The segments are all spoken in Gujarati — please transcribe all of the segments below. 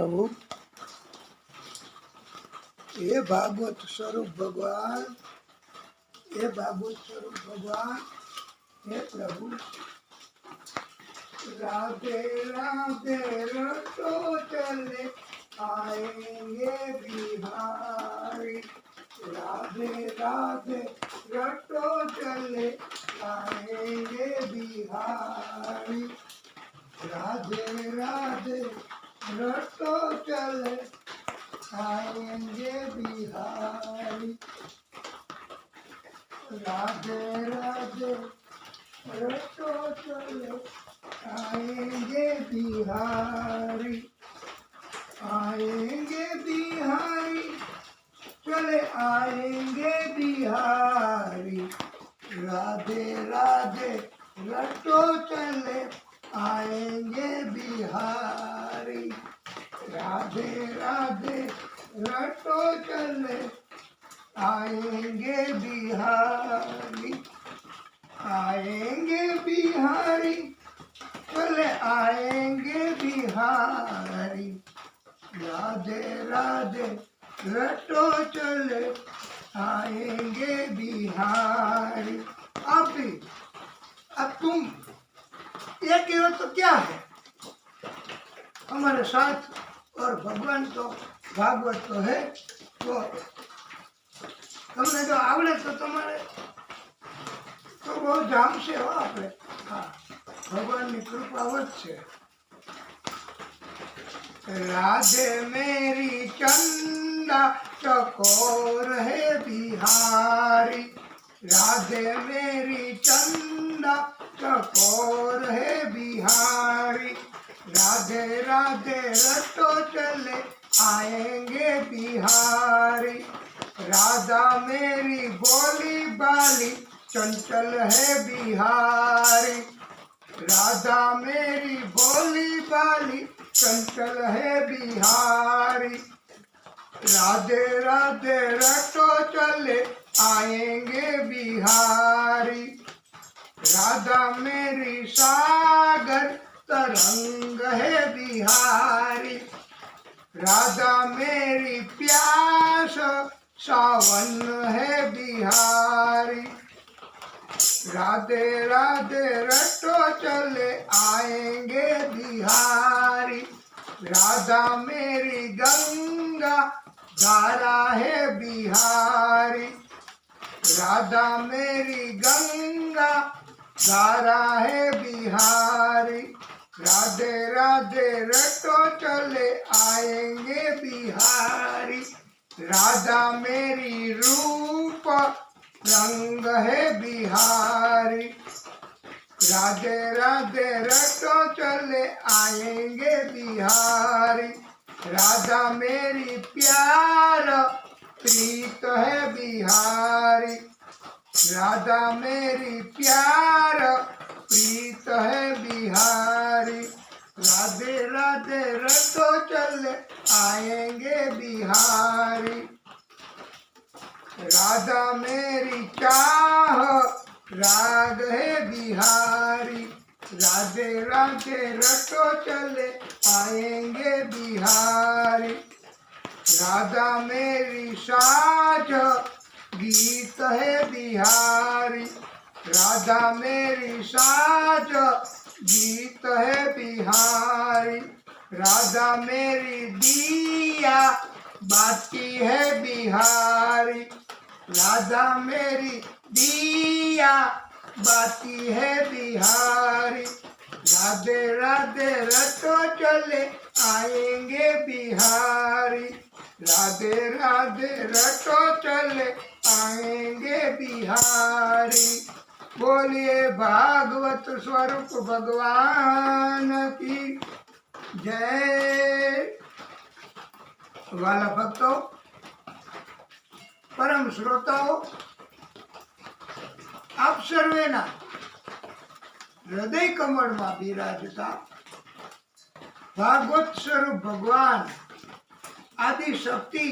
प्रभु, ये भागवत स्वरूप भगवान, ये भागवत स्वरूप भगवान, हे प्रभु। राधे राधे रटो चले आएंगे बिहारी, राधे राधे रटो चले आएंगे बिहारी, राधे राधे रटो चले आएंगे बिहारी, राधे राधे रटो चले आएंगे बिहारी, आएंगे बिहारी, चले आएंगे बिहारी, राधे राधे रटो चले आएंगे बिहारी, राधे राधे रटो चले आएंगे बिहारी, आएंगे बिहारी, चले आएंगे बिहारी, राधे राधे रटो चले आएंगे बिहारी। आप भी, अब तुम ये कहो तो क्या है, हमारे साथ और भगवान तो भागवत तो है, तो તમને જો આવડે તો તમારે તો બહુ જામ છે હો આપણે। હા, ભગવાનની કૃપા વધશે। राधे मेरी चंदा चकोर है बिहारी, राधे मेरी चंदा चकोर है बिहारी, राधे राधे रटो चले आएंगे बिहारी, राधा मेरी बोली बाली चंचल है बिहारी, राधा मेरी बोली बाली चंचल है बिहारी, राधे राधे रटो चले आएंगे बिहारी, राधा मेरी सागर तरंग है बिहारी, राधा मेरी प्यास सावन है बिहारी, राधे राधे रटो चले आएंगे बिहारी, राधा मेरी गंगा धारा है बिहारी, राधा मेरी गंगा धारा है बिहारी, राधे राधे रटो चले आएंगे बिहारी, राधा मेरी रूप रंग है बिहारी, राधे राधे रटो चले आएंगे बिहारी, राधा मेरी प्यार प्रीत है बिहारी, राधा मेरी प्यार प्रीत है बिहारी, राधे राधे रटो चले आएंगे बिहारी, राधा मेरी चाह राग है बिहारी, राधे राधे रटो चले आएंगे बिहारी, राधा मेरी साज गीत है बिहारी, राधा मेरी साज गीत है बिहारी, राधा मेरी दिया बाती है बिहारी, राधा मेरी दिया बाती है बिहारी, राधे राधे रटो चले आएंगे बिहारी, राधे राधे रटो चले आएंगे बिहारी। बोलिए भागवत स्वरूप भगवान की जय। वाला भक्तों, परम श्रोताओ, आप सर्वेना हृदय कमल में बिराजता भागवत स्वरूप भगवान आदि शक्ति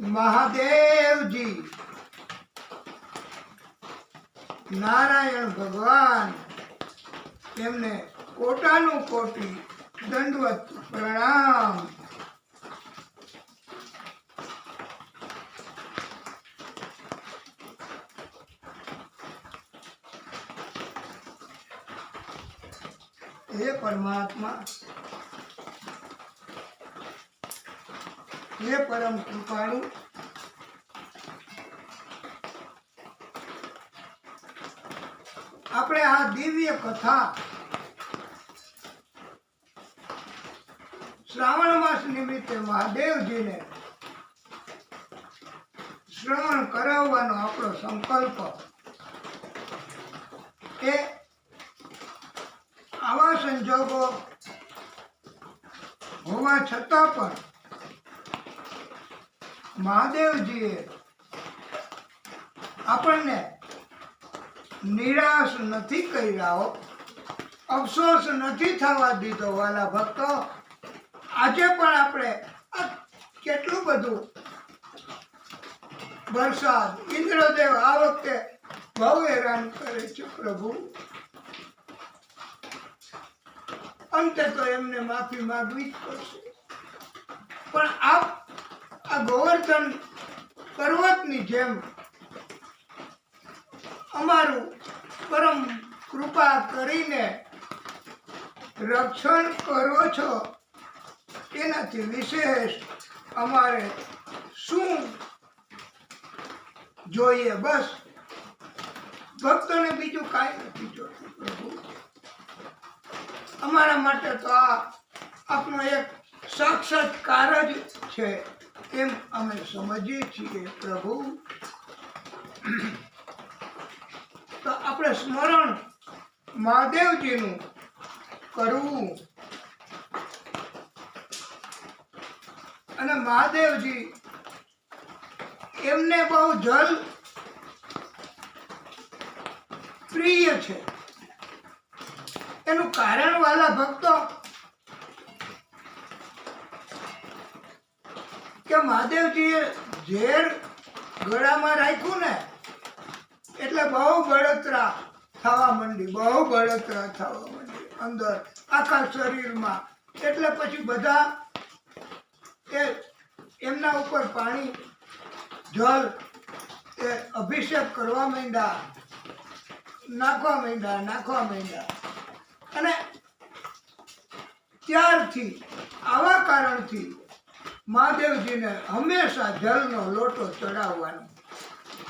महादेव जी नारायण भगवान तेमने કોટાનું કોટી દંડવત પ્રણામ. હે પરમાત્મા, હે પરમ કૃપાળુ, આપણે આ દિવ્ય કથા શ્રાવણ માસ નિમિત્તે મહાદેવજીને શ્રવણ કરાવવાનો આપણો સંકલ્પ એ આવા સંજોગો હોવા છતાં પણ મહાદેવજીએ આપણને નિરાશ નથી કર્યા, અફસોસ નથી થવા દીધો. વાલા ભક્તો, આજે પણ આપણે કેટલું બધું વરસાદ, ઇન્દ્રદેવ આ વખતે બહુ હેરાન કરે છે પ્રભુ. અંતે તો એમને માફી માંગવી જ પડશે. પણ આપ આ ગોવર્ધન પર્વતની જેમ અમારું પરમ કૃપા કરીને રક્ષણ કરો છો, તેનાથી વિશેષ અમારે શું જોઈએ? બસ ભક્તોને બીજું કાંઈ નથી જોતું પ્રભુ. અમારા માટે તો આ આપનો એક સાક્ષાત્કાર જ છે એમ અમે સમજીએ છીએ પ્રભુ. તો આપણે સ્મરણ મહાદેવજીનું કરવું અને મહાદેવજી એમને બહુ જલ પ્રિય છે. એનું કારણ વાલા ભક્તો કે મહાદેવજીએ ઝેર ગળામાં રાખ્યું ને એટલે બહુ બળતરા થવા માંડી, બહુ બળતરા થવા માંડી અંદર આખા શરીરમાં. એટલે પછી બધા એ એમના ઉપર પાણી જલ એ અભિષેક કરવા માંડ્યા, નાખવા માંડ્યા. અને ત્યારથી આવા કારણથી મહાદેવજીને હંમેશા જલનો લોટો ચડાવવાનો.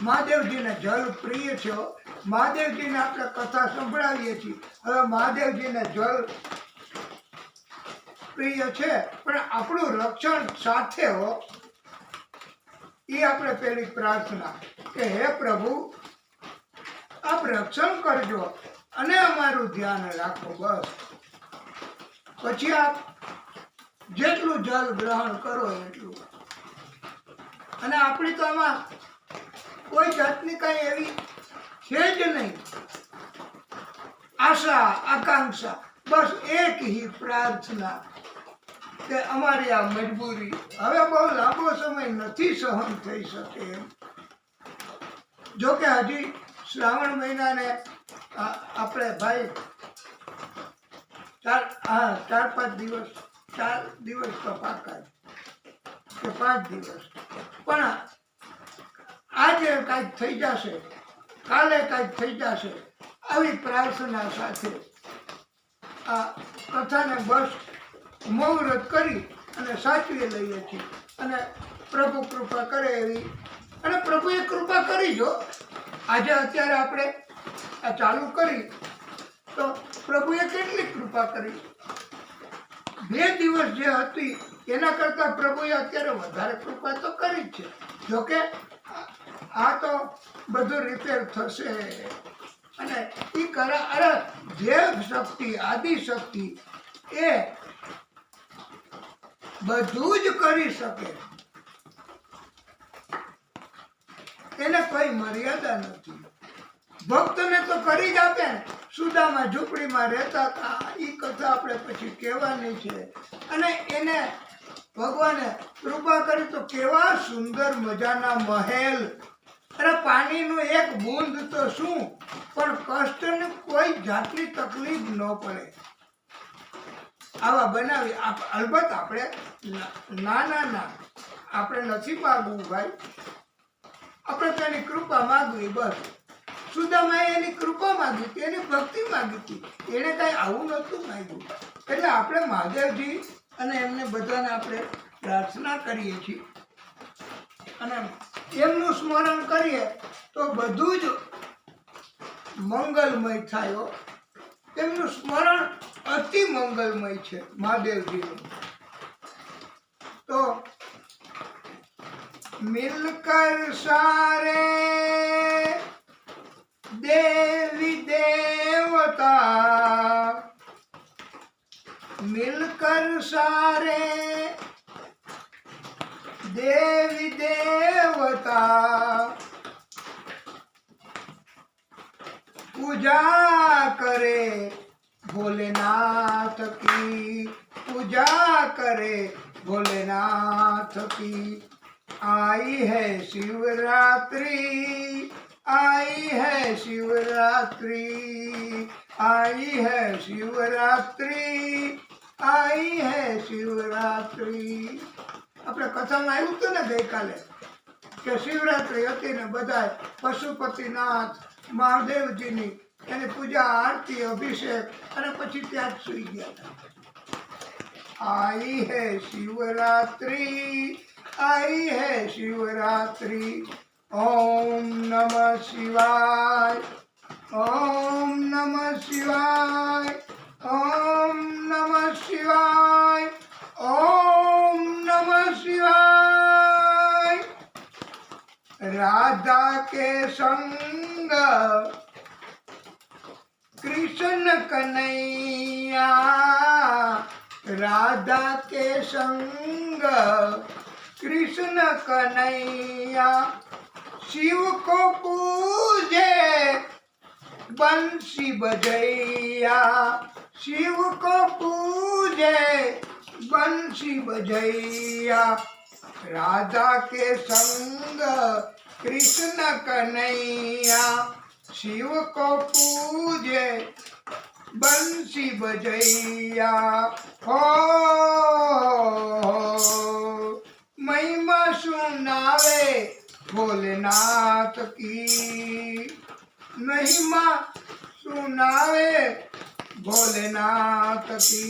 મહાદેવજીને જલ પ્રિય છે. મહાદેવજીને આપણે કથા સંભળાવીએ છીએ. હવે મહાદેવજીને જલ પ્રિય છે, પણ આપણું રક્ષણ સાથે હો. એ આપણે પેલી પ્રાર્થના કે હે પ્રભુ, આપ રક્ષણ કરજો અને અમારું ધ્યાન રાખો. બસ પછી આપ જેટલું જલ ગ્રહણ કરો એટલું. અને આપણી તો આમાં કોઈ જાતની કઈ એવી છે જ નહીં આશા આકાંક્ષા. બસ એક ही પ્રાર્થના કે અમારી આ મજબૂરી હવે બહુ લાંબો સમય નથી સહન થઈ શકે એમ. જોકે હજી શ્રાવણ મહિનાને આપણે ભાઈ 4 દિવસ તો પાકા કે 5 દિવસ. પણ આજે કાંઈક થઈ જશે, કાલે કાંઈક થઈ જશે, આવી પ્રાર્થના સાથે આ કથાને બસ મુહૂર્ત કરી અને સાચવી લઈએ છીએ. અને પ્રભુ કૃપા કરે એવી, અને પ્રભુએ કૃપા કરી. જો આજે અત્યારે આપણે આ ચાલુ કરી તો પ્રભુએ કેટલી કૃપા કરી. 2 દિવસ જે હતી એના કરતાં પ્રભુએ અત્યારે વધારે કૃપા તો કરી જ છે. જોકે આ તો બધું રિપેર થશે. અને એ દેવ શક્તિ, આદિ શક્તિ એ બધું જ કરી શકે. એને કોઈ મર્યાદા નથી. ભક્તને તો કરી જ આપે ને. સુદામા ઝૂંપડીમાં રહેતા હતા, એ કથા આપણે પછી કહેવાની છે. અને એને ભગવાને કૃપા કરી તો કેવા સુંદર મજાના મહેલ. અરે પાણીનું એક બૂંદ તો શું, પણ કષ્ટને કોઈ જાતની તકલીફ ન પડે. આવા બનાવી અલબત્ત આપણે ના આપણે નથી માગવું ભાઈ, આપણે તો એની કૃપા માગવી બસ. સુદામાએ એની કૃપા માગી હતી, એની ભક્તિ માગી હતી, એને કઈ આવું નહોતું માગ્યું. એટલે આપણે મહાદેવજી અને એમને બધાને આપણે પ્રાર્થના કરીએ છીએ અને એમનું સ્મરણ કરીએ તો બધું જ મંગલમય થાય. એમનું સ્મરણ અતિ મંગલમય છે મહાદેવજીનું. તો મિલકર સારે દેવી દેવતા, मिलकर सारे देवी देवता पूजा करे भोलेनाथ की, पूजा करे भोलेनाथ की. आई है शिवरात्रि, आई है शिवरात्रि, आई है शिवरात्रि, आई है શિવરાત્રી. આપણે કથામાં આવ્યું હતું ને ગઈકાલે કે શિવરાત્રી હતી ને બધા પશુપતિનાથ મહાદેવજીની એની પૂજા આરતી અભિષેક અને પછી ત્યાં જ સુઈ ગયા હતા. आई है शिवरात्रि, आई है शिवरात्रि. ओम नमः शिवाय, ओम नमः शिवाय, ओम नमः शिवाय, ओम नमः शिवाय. राधा के संग कृष्ण कन्हैया, राधा के संग कृष्ण कन्हैया. शिव को पूजे बंसी बजैया, शिव को पूजे बंसी बजैया. राधा के संग कृष्ण कन्हैया, शिव को पूजे बंसी बजैया. हो महिमा सुनावे भोलेनाथ की, महिमा सुनावे भोलेनाथ की.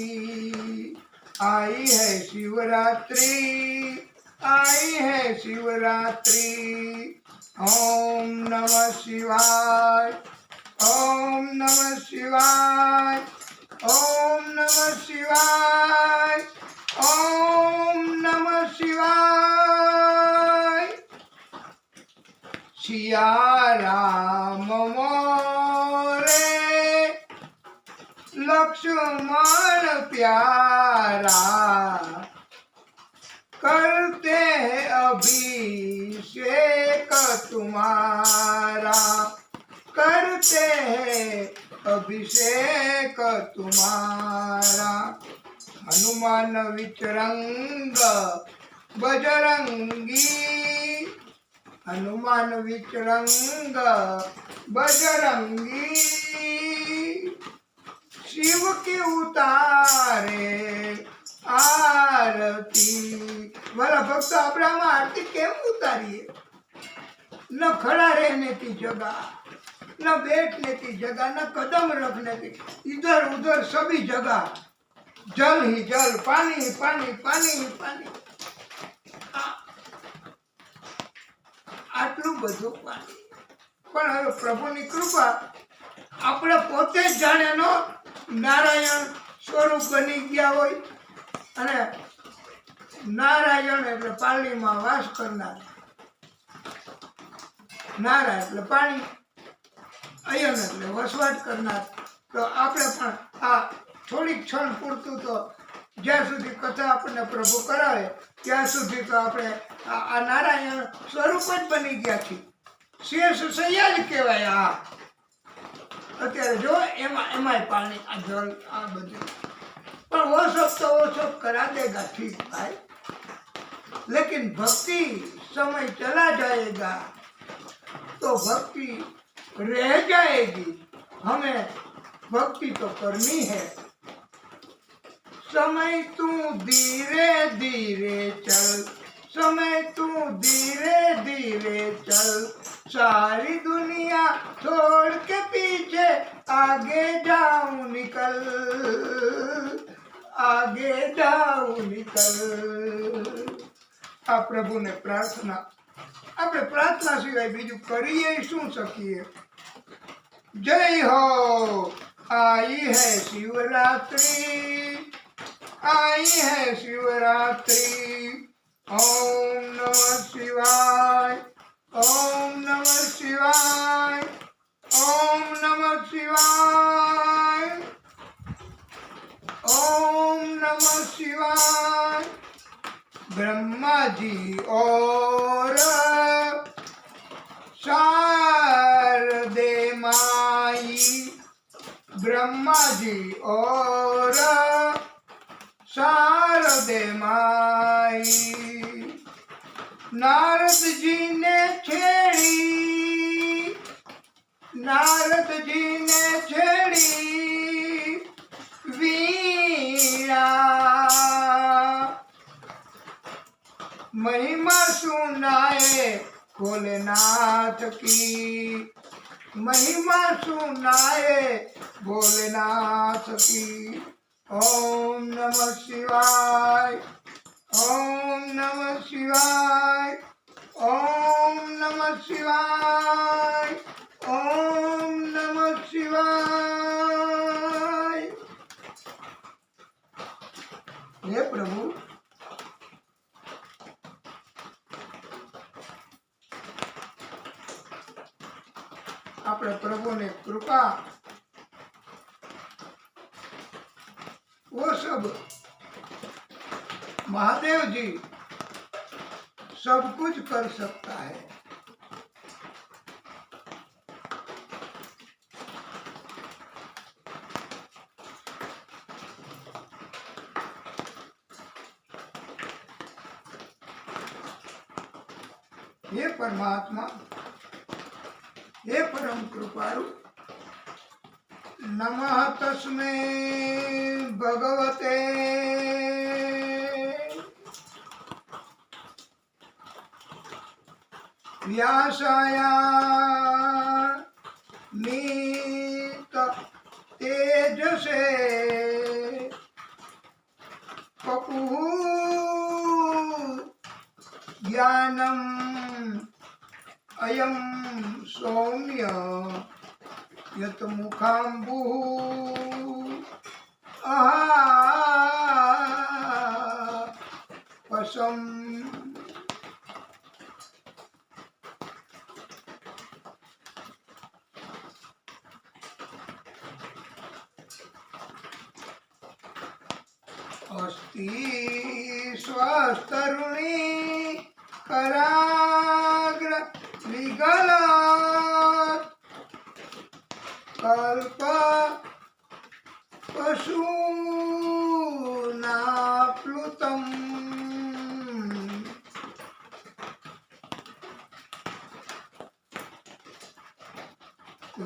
आई है शिवरात्रि, आई है शिवरात्रि. ओम नमः शिवाय, ओम नमः शिवाय, ओम नमः शिवाय, ओम नमः शिवाय. सिया राम मोरे लक्ष्मण प्यारा, करते हैं अभिषेक तुम्हारा, करते हैं अभिषेक तुम्हारा. हनुमान विचरंग बजरंगी, हनुमान विचरंग बजरंगी. शिव की उतारे आरती. वाला भक्त આપણે આમાં આરતી કેમ ઉતારીએ? ન ખડા રહેને की जगह, न बैठने की जगह, न कदम रखने की, इधर उधर सभी जगह जल ही जल, पानी ही पानी, पानी ही पानी. આટલું બધું પાણી. પણ હવે પ્રભુની કૃપા આપણે પોતે જ જાણે નો નારાયણ સ્વરૂપ બની ગયા હોય. અને નારાયણ એટલે પાણીમાં વાસ કરનાર, નારાયણ એટલે પાણી, અયન એટલે વસવાટ કરનાર. તો આપણે પણ આ થોડીક ક્ષણ પૂરતું તો જ્યાં સુધી કથા આપણને પ્રભુ કરાવે ત્યાં સુધી તો આપણે આ નારાયણ સ્વરૂપ જ બની ગયા છીએ. શેષ સૈયા જ કહેવાય. આ અત્યારે જો એમાંય પાણી, આ જળ, આ બધું. પણ वो सब तो वो सब करा देगा ठीक भाई, लेकिन भक्ति समय चला जाएगा तो भक्ति रह जाएगी. हमें भक्ति तो करनी है. समय तू धीरे धीरे चल, समय तू धीरे धीरे चल, सारी दुनिया छोड़ के पीछे आगे जाऊं निकल, आगे जाऊं निकल। આ પ્રભુને પ્રાર્થના, આપણે પ્રાર્થના સિવાય બીજું કરીએ શું શકીએ। जय हो, आई है शिवरात्रि, आई है शिवरात्रि। ओम नमः शिवाय, ओम नमः शिवाय, ओम नमः शिवाय, ओम नमः शिवाय। ब्रह्मा जी और शारदे माई, ब्रह्मा जी और शारदे माई। नारद जी ने छेड़ी, नारद जी ने छेड़ी वीणा, महिमा सुनाए भोलेनाथ की, महिमा सुनाए भोलेनाथ की। ओम नमः शिवाय, ओम नमः शिवाय, ओम नमः शिवाय, ओम नमः शिवाय। हे प्रभु, આપણે પ્રભુને કૃપા, वो सब महादेव जी सब कुछ कर सकता है। हे परमात्मा, हे परम कृपालु, नमः तस्मै भगवते व्यासाय नीत तेजसे पपुः ज्ञानम् अयं सौम्य यत मुखाम्बुः पशम। अस्ति स्वस्तरुणी कराग्र विगलात् कल्प पशूना प्लुतम्।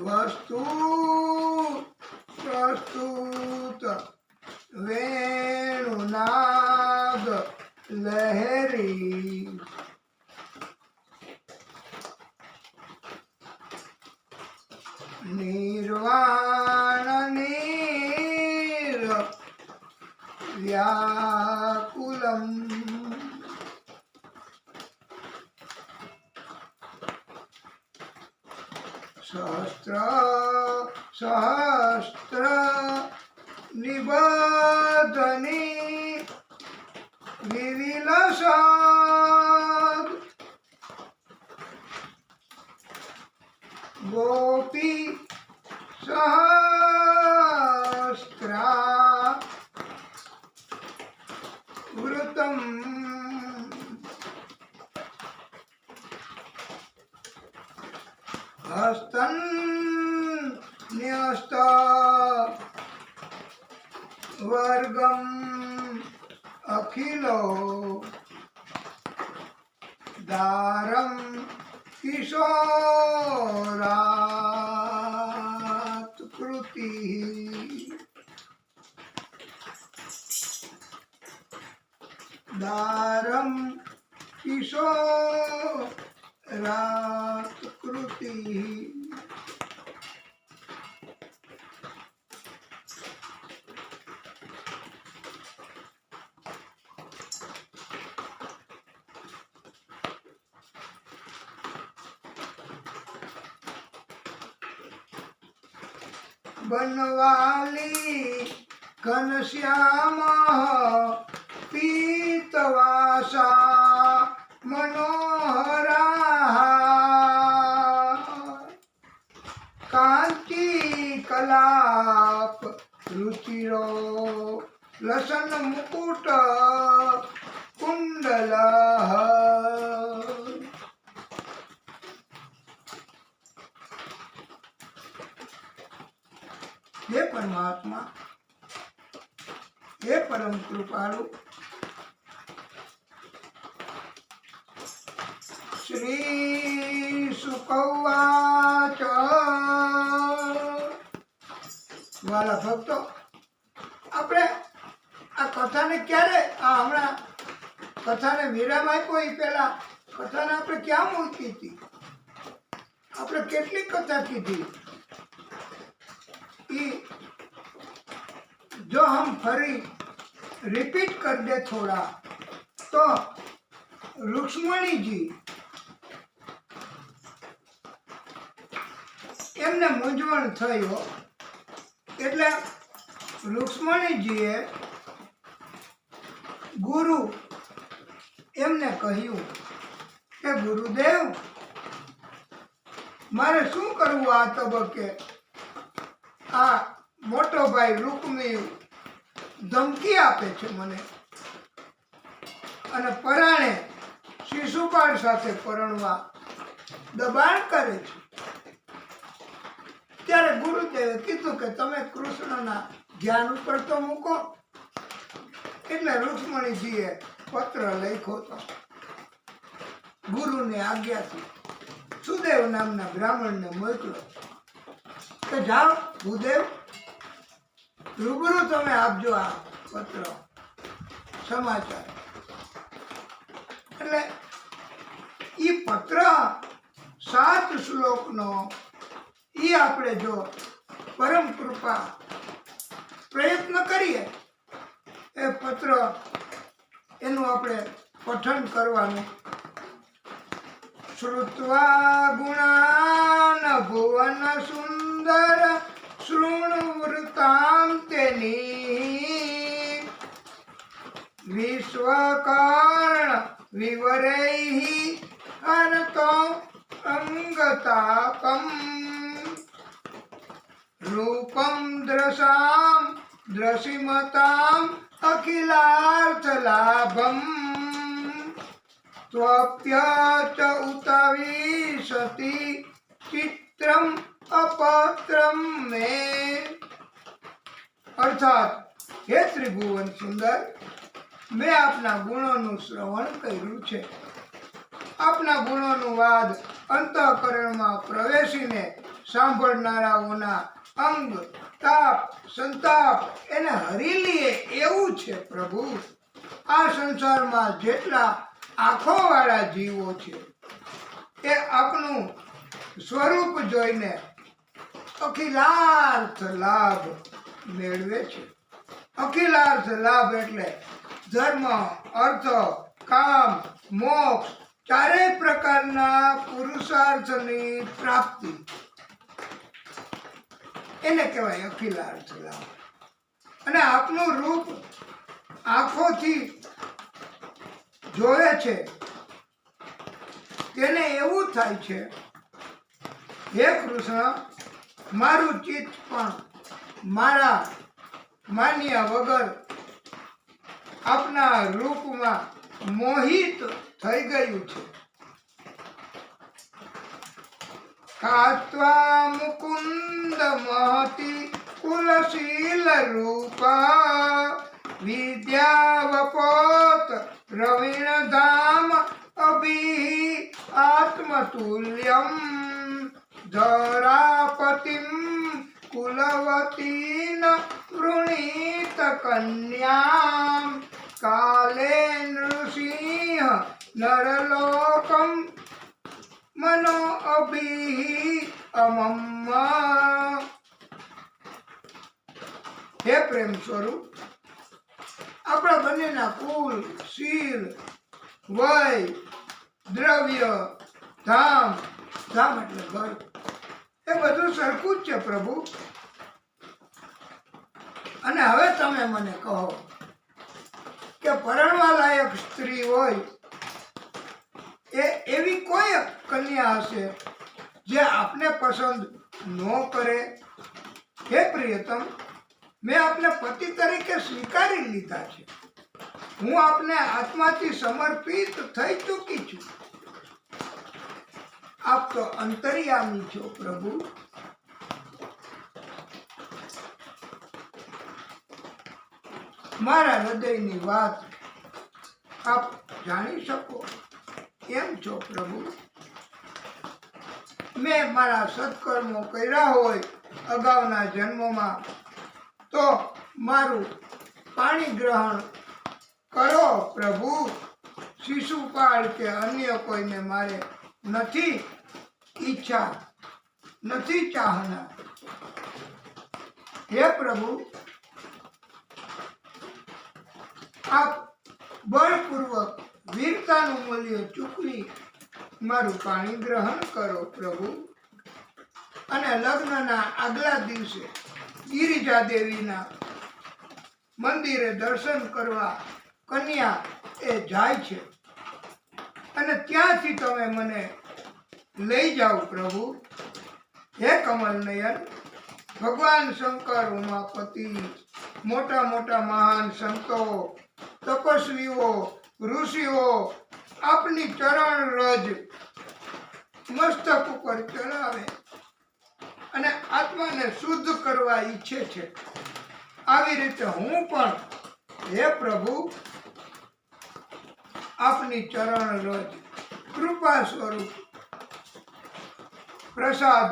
वस्तु प्रस्तुत वेणुनाद लहरी निर्वाण नीर व्याकुलम्। सहस्र सहस्र निबधनी विविलसद् गोपी सहस्रा वृतम्। हस्तन्यस्त वर्गम अखिलो दारम किशोरात् कृति। દારમ કિશોરાત કૃતિ. बनवाली घनश्याम पीतवासा मनोहरा कांची कलाप रुचिरो लसन मुकुट कुंडल. हे परमात्मा, हे परम कृपालु, श्री सुकवाच. વાલા ભક્તો, આપણે આ કથાને ક્યારે હમણાં કથાને વિરામ આપ્યો એ પહેલા કથાને આપણે ક્યાં મૂકી હતી? આપણે કેટલી કથા કીધી? जो हम फरी रिपीट कर दे थोड़ा तो रुक्ष्मणी जी एमने मूंझवण थयो એટલે रुक्ष्मणीजीए गुरु एमने કહ્યું કે ગુરુદેવ મારે શું કરવું આ તબક્કે? આ મોટો ભાઈ રૂકમી ધમકી આપે છે મને અને પરાણે શિશુપાળ સાથે પરણવા દબાણ કરે છે. ત્યારે ગુરુદેવે કીધું કે તમે કૃષ્ણના ધ્યાન ઉપર તો મૂકો. એટલે રૂક્ષ્મણીજીએ પત્ર લખ્યો હતો ગુરુની આજ્ઞાથી સુદેવ નામના બ્રાહ્મણને મોકલ્યો કે જાઓ ભૂદેવ રૂબરૂ તમે આપજો આ પત્ર સમાચાર. એટલે એ પત્ર 7 શ્લોકનો એ આપણે જો પરમ કૃપા પ્રયત્ન કરીએ એ પત્ર એનું આપણે પઠન કરવાનું. શ્રુત્વા ગુણાન ભુવન સુંદર શૃણુવૃતામ તેની વિશ્વકર્ણ વિવરૈઃ હરતો અંગતાપમ રૂપમ દ્રશામ દ્રશિમતામ અખિલાર્થ લાભમ ત્વપ્યચ ઉતવિશતિ ચિત્રમ अपत्रम में. अर्थात हे त्रिभुवन सुंदर, मैं अपना गुणों श्रवण कर्યું છે. આપના ગુણોનું વાદ અંતઃકરણમાં પ્રવેશીને સાંભળનારાઓના અંગ તાપ સંતાપ એને હરી લે એવું છે. પ્રભુ, આ સંસારમાં જેટલા આંખોવાળા જીવો છે એ આપનું સ્વરૂપ જોઈને અખિલાર્થ લાભ મેળવે છે. અખિલાર્થ લાભ એટલે ધર્મ, અર્થ, કામ, મોક્ષ ચારેય પ્રકારના પુરુષાર્થની પ્રાપ્તિ એને કહેવાય અખિલાર્થ લાભ. અને આપનું રૂપ આંખોથી જોવે છે તેને એવું થાય છે હે કૃષ્ણ, મારું ચિત્ત પણ મારા માન્યા વગર આપના રૂપમાં મોહિત થઈ ગયું છે. કાત્વા મુકુંદ મહતી કુલશીલ રૂપા વિદ્યાવપોત રવિણ ધામ અભિ આત્મતુલ્યમ ધરાપતિમ કુલવતીન વૃણીત કન્યામ કાલે નૃસિંહ નરલોકમ મનો અભિ અમમ. હે પ્રેમ સ્વરૂપ, આપણા બંનેના કુલ, શીલ, વય, દ્રવ્ય, ધામ, ધામ એટલે ઘર, એ બધું સરખું જ છે પ્રભુ. અને હવે તમે મને કહો કે પરણવા લાયક સ્ત્રી હોય એ એવી કોઈ કન્યા હશે જે આપને પસંદ ન કરે? હે પ્રિયતમ, મેં આપને પતિ તરીકે સ્વીકારી લીધા છે. હું આપને આત્માથી સમર્પિત થઈ ચૂકી છું. આપ તો અંતર્યામી છો પ્રભુ. મારા હૃદયની વાત આપ જાણી શકો એમ છો પ્રભુ. મેં મારા સત્કર્મો કર્યા હોય અગાઉના જન્મોમાં તો મારું પાણી ગ્રહણ કરો પ્રભુ. શિશુપાળ કે અન્ય કોઈને મારે નથી ઈચ્છા, નથી ચાહના. હે પ્રભુ, આપ બળપૂર્વક વીરતાનું મૂલ્ય ચૂકવી મારું પાણી ગ્રહણ કરો પ્રભુ. અને લગ્નના આગલા દિવસે ગિરિજા દેવીના મંદિરે દર્શન કરવા કન્યા એ જાય છે અને ત્યાંથી તમે મને લઈ જાઓ પ્રભુ. હે કમલ નયન, ભગવાન શંકર, ઉમાપતિ, મોટા મોટા મહાન સંતો, તપસ્વીઓ, ઋષિઓ આપની ચરણ રજ મસ્તક ઉપર ચડાવે અને આત્માને શુદ્ધ કરવા ઈચ્છે છે. આવી રીતે હું પણ હે પ્રભુ આપની ચરણ રજ કૃપા સ્વરૂપ પ્રસાદ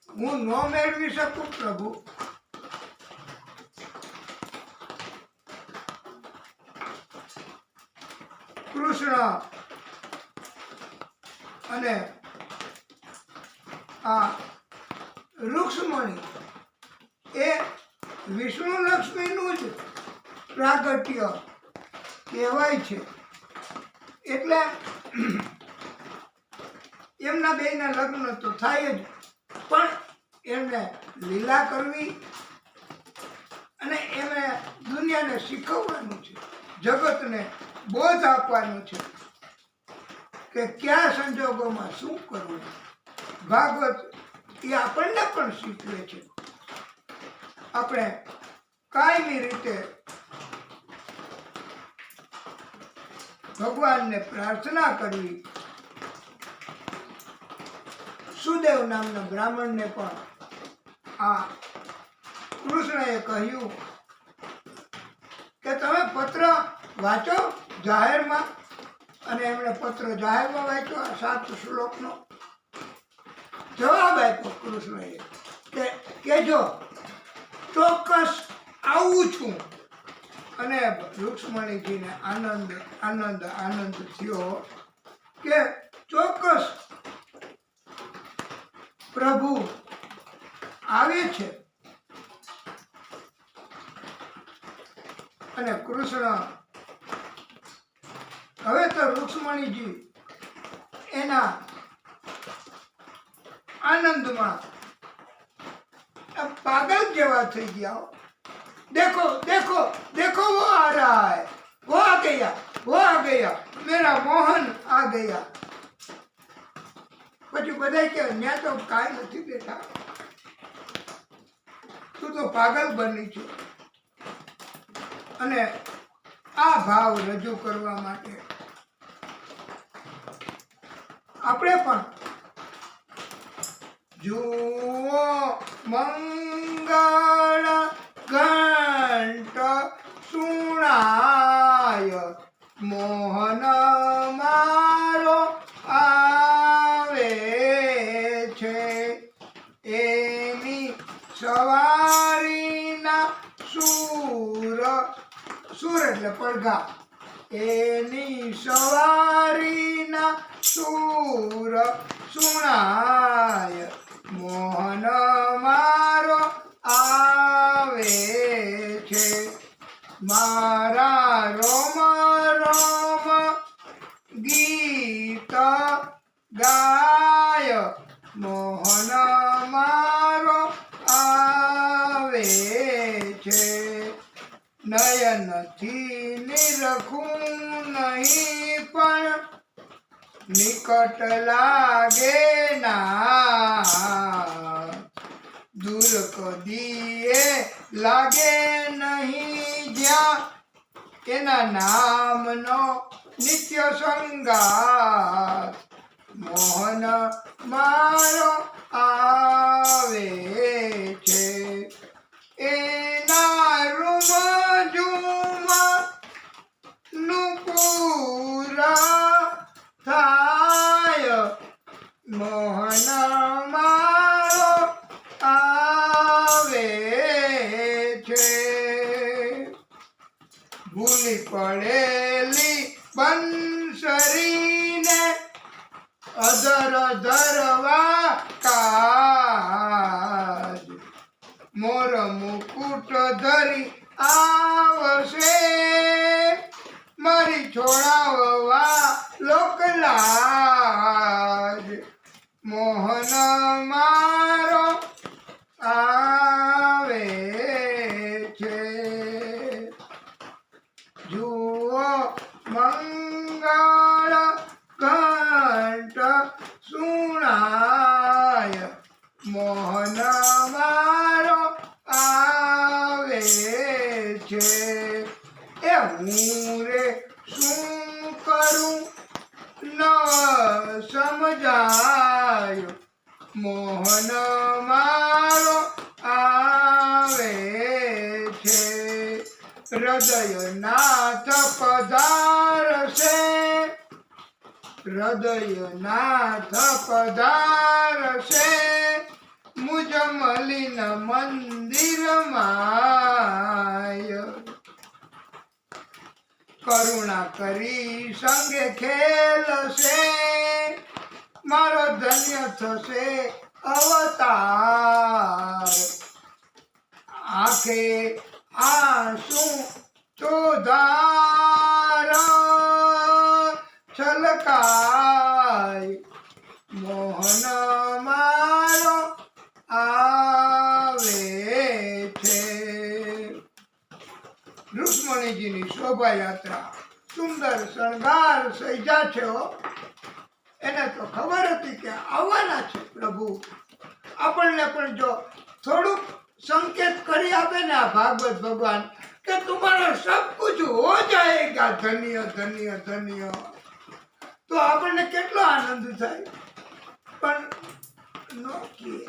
હું ન મેળવી શકું પ્રભુ. કૃષ્ણ અને આ રૂક્ષ્મણી એ વિષ્ણુ લક્ષ્મીનું જ પ્રાગટ્ય કહેવાય છે. એટલે એમના બેયના લગ્ન તો થાય જ, પણ એમને લીલા કરવી અને એમને દુનિયાને શીખવવાનું છે, જગતને બોધ આપવાનો છે કે કયા સંજોગોમાં શું કરવું. ભાગવત એ આપણને પણ શીખવે છે. આપણે કાયમી રીતે ભગવાનને પ્રાર્થના કરવી. સુદેવ નામના બ્રાહ્મણને પણ આ કૃષ્ણએ કહ્યું કે તમે પત્ર વાંચો જાહેરમાં, અને એમણે પત્ર જાહેરમાં વાંચ્યો. આ 7 શ્લોકનો જવાબ આપ્યો કૃષ્ણએ કે કેજો ચોક્કસ આવું છું. અને રૂક્ષ્મણીજીને આનંદ આનંદ આનંદ થયો કે ચોક્કસ પ્રભુ આવે છે. અને કૃષ્ણ હવે તો રૂક્ષ્મણીજી એના આનંદમાં પાગલ જેવા થઈ ગયા. देखो देखो देखो वो आ रहा है, वो आ गया, वो आ गया, मेरा मोहन आ गया. પછી બધા કે ત્યાં તો કાંઈ નથી બેઠા, તું તો પાગલ બની છે. અને આ ભાવ રજૂ કરવા માટે આપણે પણ જુઓ મંગળ ઘંટ સુણાય, મોહન મારો આવે છે. એની સવારીના સુર એટલે પડઘા. એની સવારીના સુર સુણાય, મોહન મારો આવે છે. મારા રોમ રોમ ગીત ગાય, મોહન મારો આવે છે. નયનથી નિરખું નહીં પણ નિકટ લાગે ના, દૂર કદીએ લાગે નહીં જ્યાં એના નામનો નિત્ય સંગાર. મોહન મારો આવે છે. એના રૂમ ઝૂમ નુપુરા થાય, મોહન મારો આવે છે. ભૂલી પડેલી બંસરીને અધર ધરવા કાજ, મોર મુકુટ ધરી આવશે મારી છોડાવવા લોકલાજ. મોહન મારો આવે છે. જુઓ મંગળ ઘંટ સુણાય, મોહન મારો આવે છે. એ હું રે શું કરું ન સમજાય, મોહન મારો આવે છે. હૃદયનાથ પધારશે, હૃદયનાથ પધારશે મુજ મલિન મંદિરમાં. કરુણા કરી સંગે ખેલશે, મારો ધન્ય થશે અવતાર. આંખે આંસુ ચોધાર છલકાય, મોહન મારો આવે છે. રુક્મણીજીની શોભાયાત્રા સુંદર શણગાર સજ્જા છે. એને તો ખબર હતી કે આવવાના છે પ્રભુ. આપણને પણ જો થોડુંક સંકેત કરી આપે ને આ ભાગવત ભગવાન કે તમારા સબ કુછ હો જાયેગા ધન્ય ધન્ય ધન્ય, તો આપણને કેટલો આનંદ થાય. પણ નો કીએ.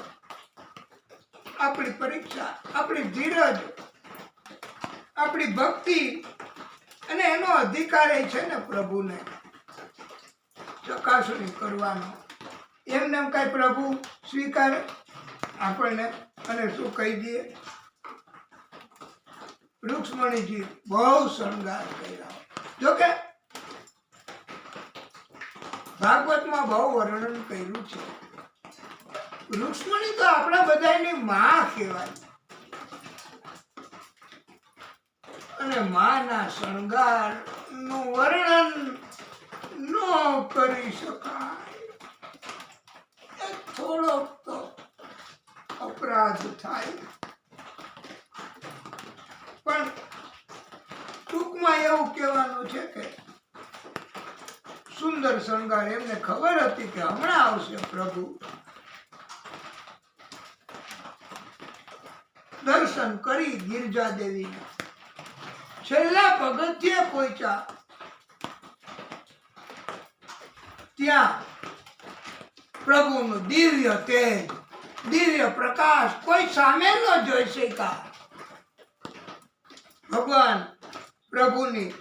આપણી પરીક્ષા, આપણી ધીરજ, આપણી ભક્તિ અને એનો અધિકાર છે ને પ્રભુને ચકાસણી કરવાનો. એમને એમ કઈ પ્રભુ સ્વીકારે આપણને અને શું કહી દે. રુક્ષ્મણીજી બહુ શણગાર કર્યા. જોકે ભાગવતમાં બહુ વર્ણન કર્યું છે. રુક્ષ્મણી તો આપણા બધાની માં કહેવાય, અને માના શણગાર નું વર્ણન ન કરી શકાય. થોડોક તો અપરાધ થાય. પણ ટૂંકમાં એવું કહેવાનું છે કે સુંદર શણગાર. એમને ખબર હતી કે હમણાં આવશે પ્રભુ. દર્શન કરી ગિરજા દેવી છેલ્લા પગથિયે પહોંચ્યા. ત્યાં પ્રભુનું દિવ્ય તેજ, દિવ્ય પ્રકાશ કોઈ સામે ન જોઈ શક્યા. ભગવાન પ્રભુની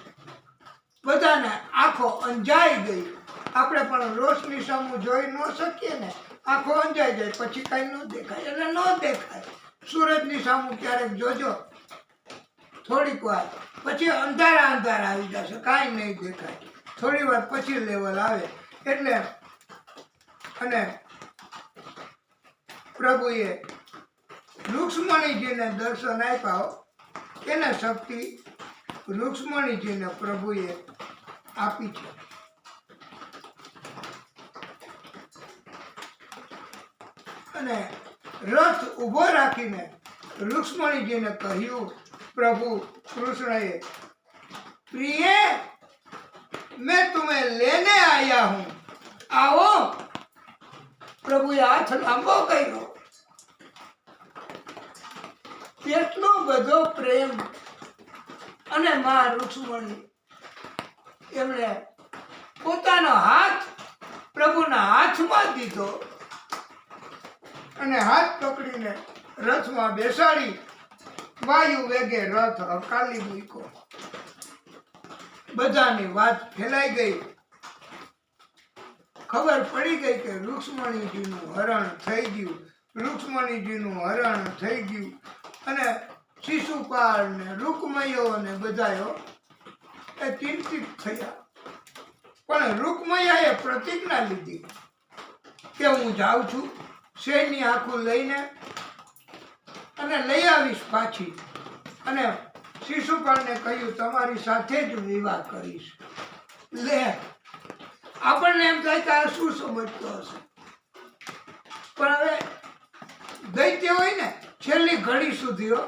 બધાને આંખો અંજાઈ ગઈ. આપણે પણ રોશની સામું જોઈ ન શકીએ ને, આંખો અંજાઈ જાય પછી કઈ ન દેખાય. એટલે ન દેખાય. સૂરજની સામું ક્યારેક જોજો થોડીક વાર, પછી અંધારા અંધારા આવી જશે, કાંઈ નહીં દેખાય. થોડી વાર પછી લેવલ આવે એટલે અને પ્રભુએ રુક્ષ્મણીજીને દર્શન આપ્યા. એને શક્તિ રુક્ષ્મણીજીને પ્રભુએ આપી છે. અને રથ ઊભો રાખીને રુક્ષ્મણીજીને કહ્યું, પ્રભુ કૃષ્ણએ, પ્રિય मैं तुम्हें लेने आया हूं, आओ. પ્રભુએ હાથ લાંબો કર્યો. કેટલો બધો પ્રેમ. અને માં રુક્ષ્મણી એમણે પોતાનો હાથ પ્રભુના હાથમાં દીધો અને હાથ પકડીને રથમાં બેસાડી વાયુ વેગે રથ હકાલી મૂક્યો. બધાની વાત ફેલાઈ ગઈ. ખબર પડી ગઈ કે રુક્ષ્મણીજીનું હરણ થઈ ગયું, રુક્ષ્મણીજીનું હરણ થઈ ગયું. અને શિશુપાલ ને રૂકમયો ને બધાયો એ ચિંતિત થયા. પણ રૂકમયાએ પ્રતિજ્ઞા લીધી કે હું જાઉં છું શેરની આખું લઈને અને લઈ આવીશ પાછી. અને શિશુપાલને કહ્યું, તમારી સાથે જ વિવાહ કરીશ. લે, આપણને એમ થાય કે આ શું સમજતો હશે, પણ હવે દૈત્ય હોય ને છેલ્લી ઘડી સુધી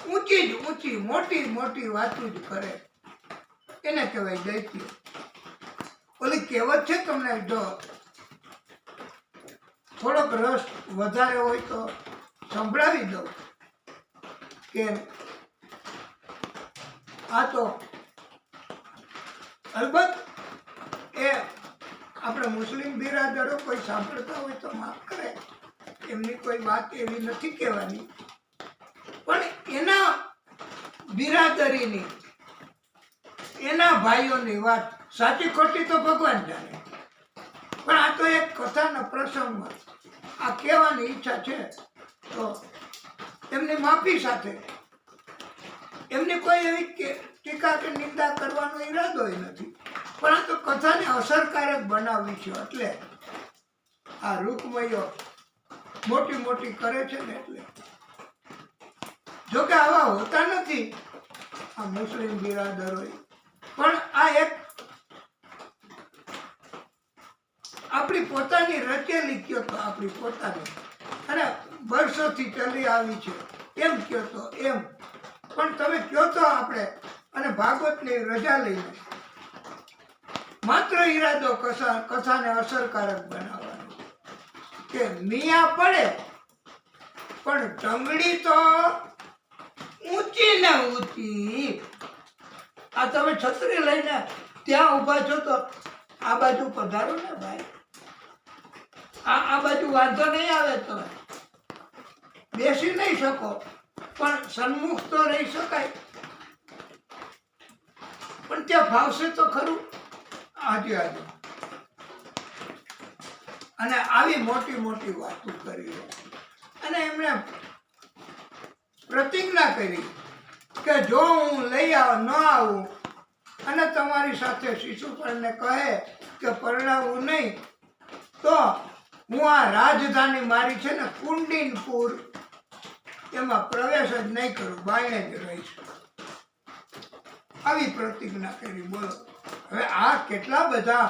ઊંચી મોટી વાતો જ કરે. એને કહેવાય દૈત્ય. ઓલી કહેવત છે તમને, જો થોડોક રસ વધારે હોય તો સંભળાવી દઉં કે આ તો અલબત્ત એ આપણે મુસ્લિમ બિરાદરો કોઈ સાંભળતા હોય તો માફ કરે, એમની કોઈ વાત એવી નથી કહેવાની. પણ એના બિરાદરીની, એના ભાઈઓની વાત સાચી ખોટી તો ભગવાન જાણે. પણ આ તો એક કથાના પ્રસંગમાં આ કહેવાની ઈચ્છા છે, તો એમની માફી સાથે. એમની કોઈ એવી ટીકા કે નિંદા કરવાનો ઈરાદો નથી, પણ આ તો કથાને અસરકારક બનાવવી છે. એટલે આ રૂકમયો મોટી કરે છે ને, એટલે જોકે આવા હોતા નથી આ મુસ્લિમ બિરાદરોએ. પણ આ એક આપણી પોતાની રચેલી કયો તો આપણી પોતાની, અને વર્ષોથી ચાલી આવી છે એમ કયો તો એમ. પણ તમે કયો તો આપણે, અને ભાગવતની રજા લઈને માત્ર ઈરાદો કથાને અસરકારક બનાવવાનો કે મિયા પડે પણ ટંગડી તો ઊંચી ને ઊંચી. આ તમે છત્રી લઈને ત્યાં ઊભા છો તો આ બાજુ પધારો ને ભાઈ, આ બાજુ વાંધો નહીં આવે. તમે બેસી નહીં શકો પણ સન્મુખ તો રહી શકાય. પણ ત્યાં ફાવશે તો ખરું. આજે અને આવી મોટી વાતો કરી. અને એમણે પ્રતિજ્ઞા કરી કે જો હું લઈ ન આવું અને તમારી સાથે શિશુપાલને કહે કે પરણાવું નહીં, તો હું આ રાજધાની મારી છે ને કુંડિનપુર, એમાં પ્રવેશ જ નહીં કરું, બાયણે જ રહીશ. આવી પ્રતિજ્ઞા કરી. બોલો હવે આ કેટલા બધા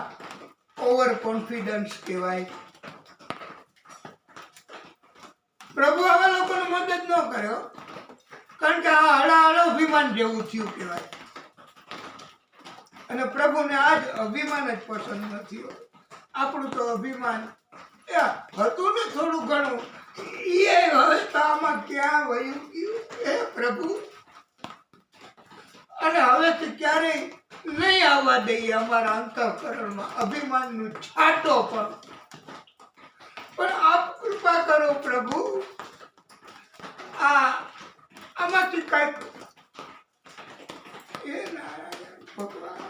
ઓવર કોન્ફિડન્સ કહેવાય. પ્રભુ આવા લોકોને મદદ ન કર્યો, કારણ કે આ હળાહળ અભિમાન જેવું થયું કહેવાય. અને પ્રભુને આજ અભિમાન જ પસંદ નથી. આપણું તો અભિમાન હતું ને થોડું ઘણું, એ હવે તો આમાં ક્યાં વયું ગયું એ પ્રભુ. અને હવેથી ક્યારેય નહીં આવવા દઈએ અમારા અંતઃકરણમાં અભિમાનનું છાંટો પણ આપ કૃપા કરો પ્રભુ. આમાંથી કઈક એ નારાયણ ભગવાન.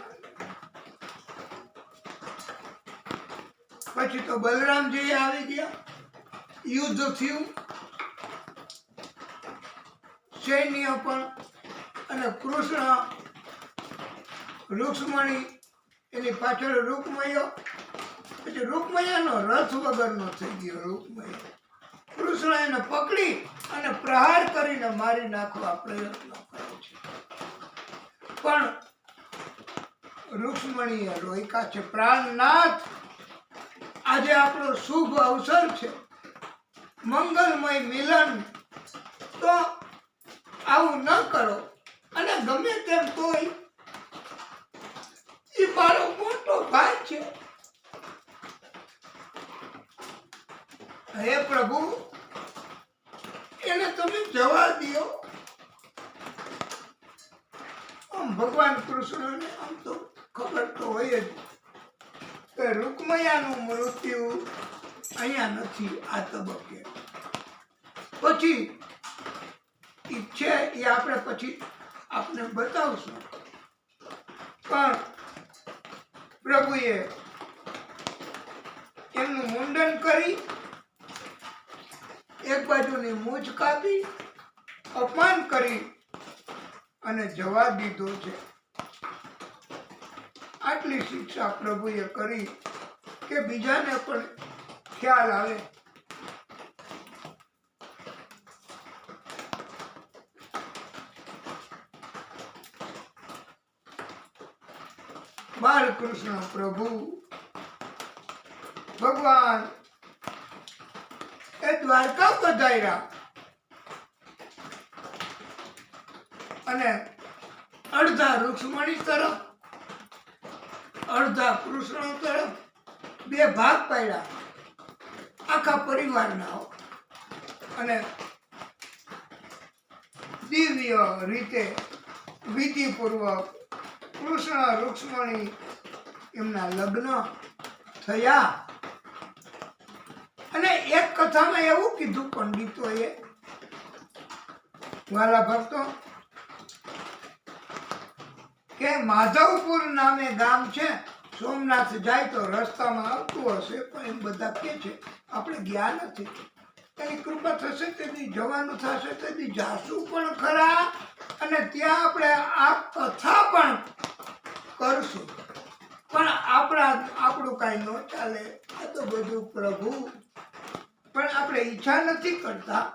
પછી તો બલરામજી આવી ગયા, યુદ્ધ થયું, સૈન્ય પણ અને કૃષ્ણ રૂક્ષ્મણી એની પાછળ રૂકમયો, પછી રૂકમયાનો રથ વગરનો થઈ ગયો રૂકમયો. કૃષ્ણ એને પકડી અને પ્રહાર કરીને મારી નાખવા પ્રયત્ન કરે છે, પણ રૂક્ષ્મણીએ રોક્યા છે. પ્રાણનાથ, આજે આપણો શુભ અવસર છે, મંગલમય મિલન, તો આવું ન કરો. અને ગમે તેમ તોય એ મારો મોટો ભાઈ છે. હે પ્રભુ, એને તમે જવા દો. આમ ભગવાન કૃષ્ણને આમ તો ખબર તો હોય જ કે રૂકમયાનું મૃત્યુ અહીંયા નથી, આ તબક્કે. પછી છે એ આપણે પછી આપને બતાવશું. પણ પ્રભુએ એમનું મુંડન કરી, એક બાજુની મૂછ કાપી, અપમાન કરી અને જવા દીધો છે. આટલી શિક્ષા પ્રભુએ કરી કે બીજાને પણ ખ્યાલ આવે. બાલકૃષ્ણ પ્રભુ ભગવાન એ દ્વારકા પધાર્યા અને અડધા રૂક્ષ્મણી તરફ, અડધા કૃષ્ણ તરફ બે ભાગ પાડ્યા આખા પરિવારના. અને દિવ્ય રીતે વિધિપૂર્વક કૃષ્ણ રૂક્ષ્મણી એમના લગ્ન થયા. અને એક કથામાં એવું કીધું પંડિતોએ, વાલા ભક્તો, કે માધવપુર નામે ગામ છે. સોમનાથ જાય તો રસ્તામાં આવતું હશે, પણ એમ બધા કે છે, આપણે ગયા નથી. એની કૃપા થશે તેથી જવાનું થશે, તેથી જાશું પણ ખરા. અને ત્યાં આપણે આ કથા પણ કરશું. પણ આપણું કાંઈ ન ચાલે. આ તો બધું પ્રભુ. પણ આપણે ઈચ્છા નથી કરતા,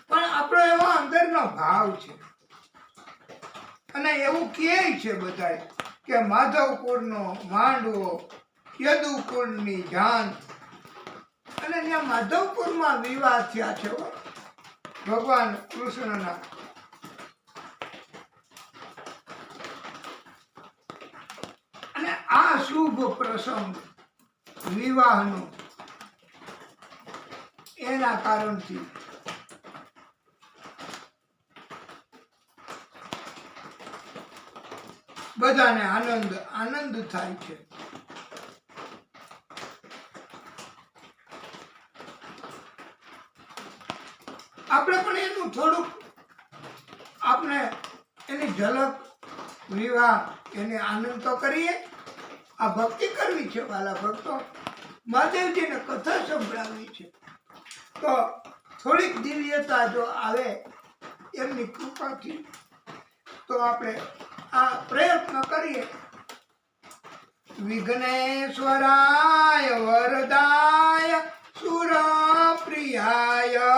પણ આપણો એવો અંદરનો ભાવ છે. અને એવું કહે છે બધા કે માધવપુરનો માંડવો, યદુકુળની જાન. અને ત્યાં માધવપુરમાં વિવાહ થયા છે ભગવાન કૃષ્ણના. અને આ શુભ પ્રસંગ વિવાહનો એના કારણથી બધાને આનંદ થાય છે. આપણે પણ એનું થોડુંક આપણે એની ઝલક વિવાહ એને આનંદ તો કરીએ. આ ભક્તિ કરવી છે વાલા ભક્તો, મહાદેવજીને કથા સંભળાવવી છે. તો થોડીક દિવ્યતા જો આવે એમની કૃપાથી, તો આપણે આ પ્રયત્ન કરીએ. વિઘ્નેશ્વરાય વરદાય સુરપ્રિયાય.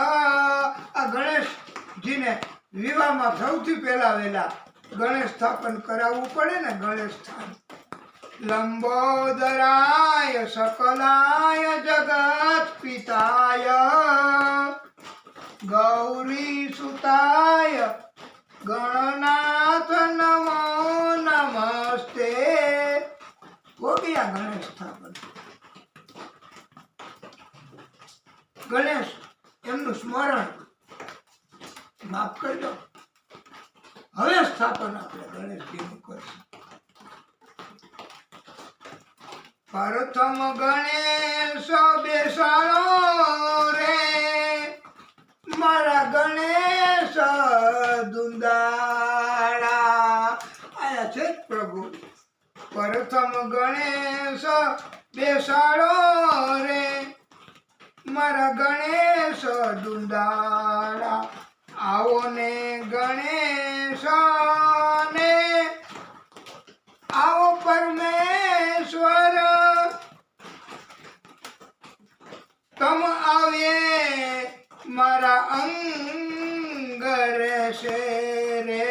આ ગણેશજીને વિવાહમાં સૌથી પહેલા વહેલા ગણેશ સ્થાપન કરાવવું પડે ને, ગણેશ સ્થાન. લંબોદરાય સકલાય જગત પિતાય ગૌરી સુતાય ગણનાથ નમો નમસ્તે. હો ગયા ગણેશ સ્થાપન. ગણેશ એમનું સ્મરણ, માફ કરજો, હવે સ્થાપન આપણે ગણેશજીનું કરશું. પ્રથમ ગણેશ બેસાડો રે મારા ગણેશ દુંદાળા. આયા છે જ પ્રભુ. પ્રથમ ગણેશ બેસાડો રે મારા ગણેશ દુંદાળા. આવો ને ગણેશ ને આવો પરમેશ્વર તમ આવે મારા અંગર છે રે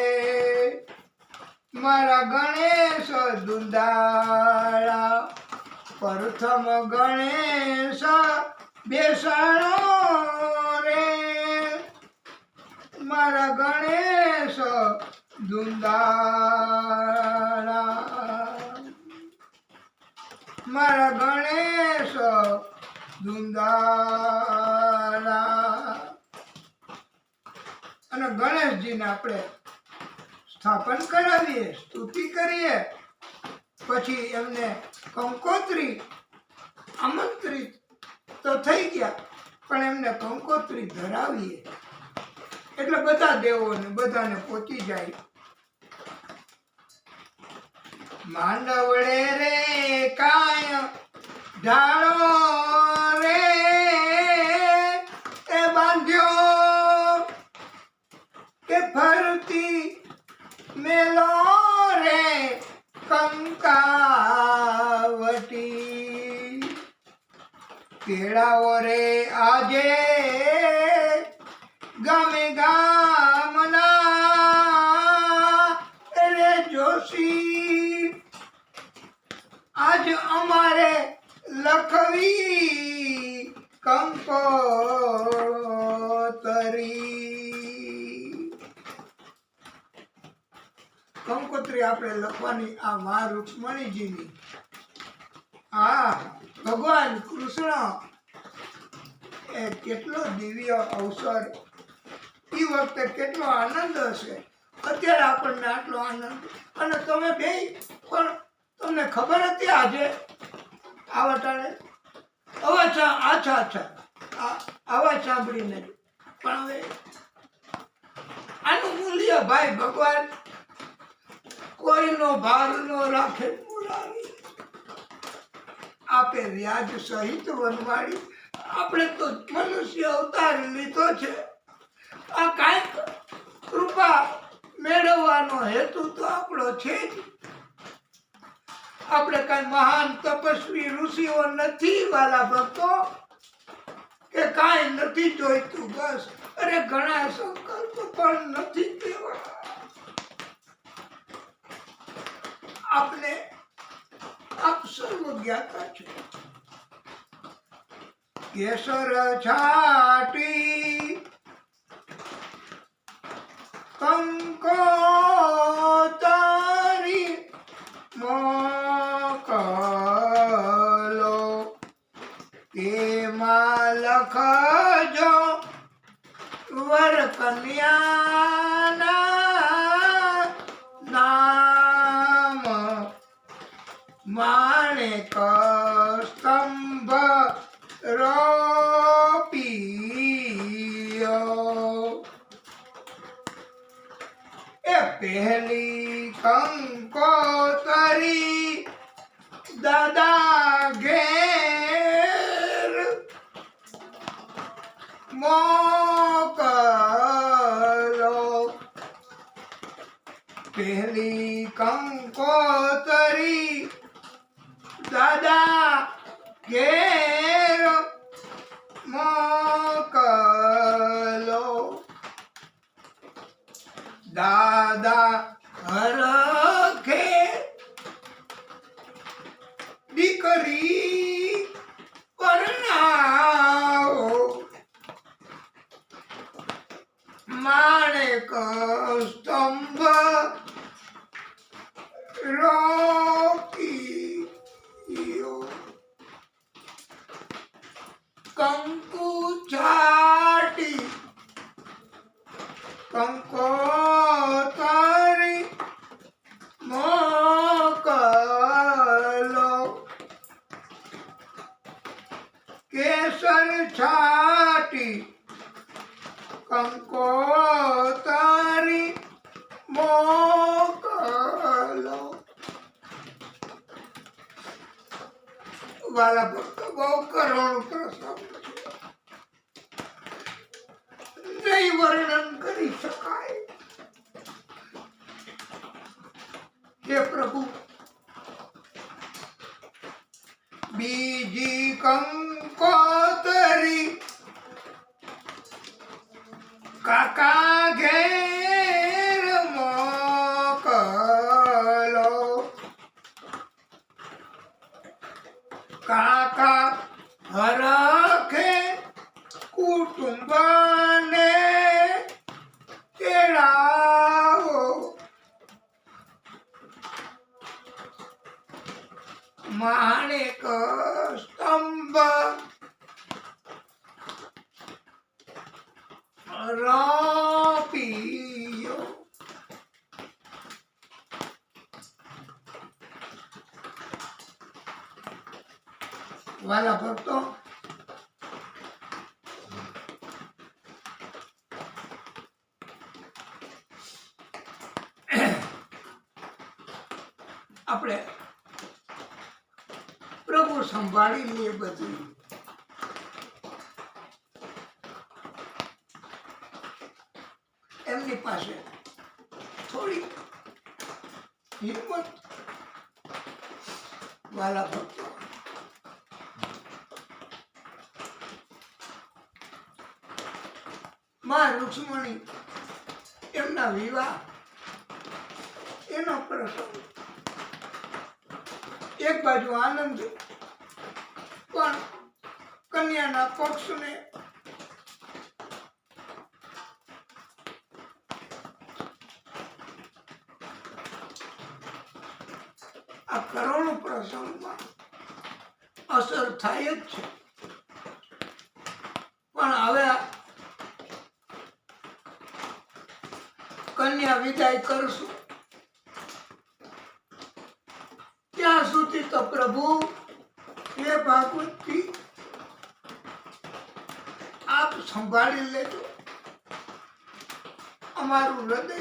મારા ગણેશ દુંદાળા પ્રથમ ગણેશ બેસાણો રે મારા ગણેશ દુંદાળા મારા ગણેશ દુંદાળા. અને ગણેશજીને આપણે સ્થાપન કરાવીએ, સ્તુતિ કરીએ, પછી એમને કંકોત્રી આમંત્રિત તો થઈ ગયા, પણ એમને કંકોત્રી ધરાવીએ એટલે બધા દેવોને બધાને પહોંચી જાય. માંડવડે રે કાય ઢાળો રે એ બાંધ્યો કે ફરતી મેલો રે કંકાવટી કેળાઓ રે આજે ગામે ગામના રે જોશી આજ અમારે લખવી કંકોત્રી. કંકોત્રી આપણે લખવાની આ મા રૂક્ષ્મણીજીની, આ ભગવાન કૃષ્ણ એ કેટલો દિવ્ય અવસર, એ વખતે કેટલો આનંદ હશે, અત્યારે આપણને આટલો આનંદ. અને તમે બે પણ તમને ખબર હતી આજે આવા ટાણે અવાજ અવાજ સાંભળીને, પણ હવે આનું મૂલ્ય ભાઈ ભગવાન કોઈનો ભાર નો રાખે, આપે વ્યાજ સહિત વનવાડી. આપણે તો મનુષ્ય અવતાર લીધો છે, આ કાંઈક કૃપા મેળવવાનો હેતુ તો આપણો છે જ. આપણે કઈ મહાન તપસ્વી ઋષિઓ નથી વાલા ભક્તો, કે કાંઈ નથી જોઈતું, બસ. અરે ઘણા સંકલ્પ પણ નથી દેવા. આપને આપ સર્વ જ્ઞાતા છે. કેસર છાટી કંકોતરી મોકલો તેમાં લખજો વર કન્યાના નામ. માણેક સ્તંભ રોપિયો એ પહેલી કંકોતરી દાદા ઘેર મોકલો. પહેલી કંકોતરી દાદા ઘેર મોકલો. દાદા હરખે દીકરી પરણાવો. માણેક સ્તંભ રોકીયો. કંકુ છાટી કંકોતરી મોકલો. કેસર છાટી કંકોતરી મોકલો. વાલા ભક્તો, બહુ કરુણ પ્રસંગ છે, નહીં વર્ણન કરી હે પ્રભુ બીજી કંકોતરી કાકા ઘેર મોકલો કાકા હરખે કુટુંબને તેડાવો માણેક સ્તંભ રોપીયો વાલા ભક્તો આપણે પ્રભુ સંભાળી લઈએ બધું એમની પાસે થોડી હિંમત વાલા ભક્તો માં રૂક્ષ્મણી એમના વિવાહ એનો પ્રસંગ એક બાજુ આનંદ પણ કન્યાના પક્ષને આ કરુણ પ્રસંગમાં અસર થાય જ છે પણ હવે કન્યા વિદાય કરશું ત્યાં સુધી તો પ્રભુ હે ભાગવતી આપ સંભાળી લેજો અમારું હૃદય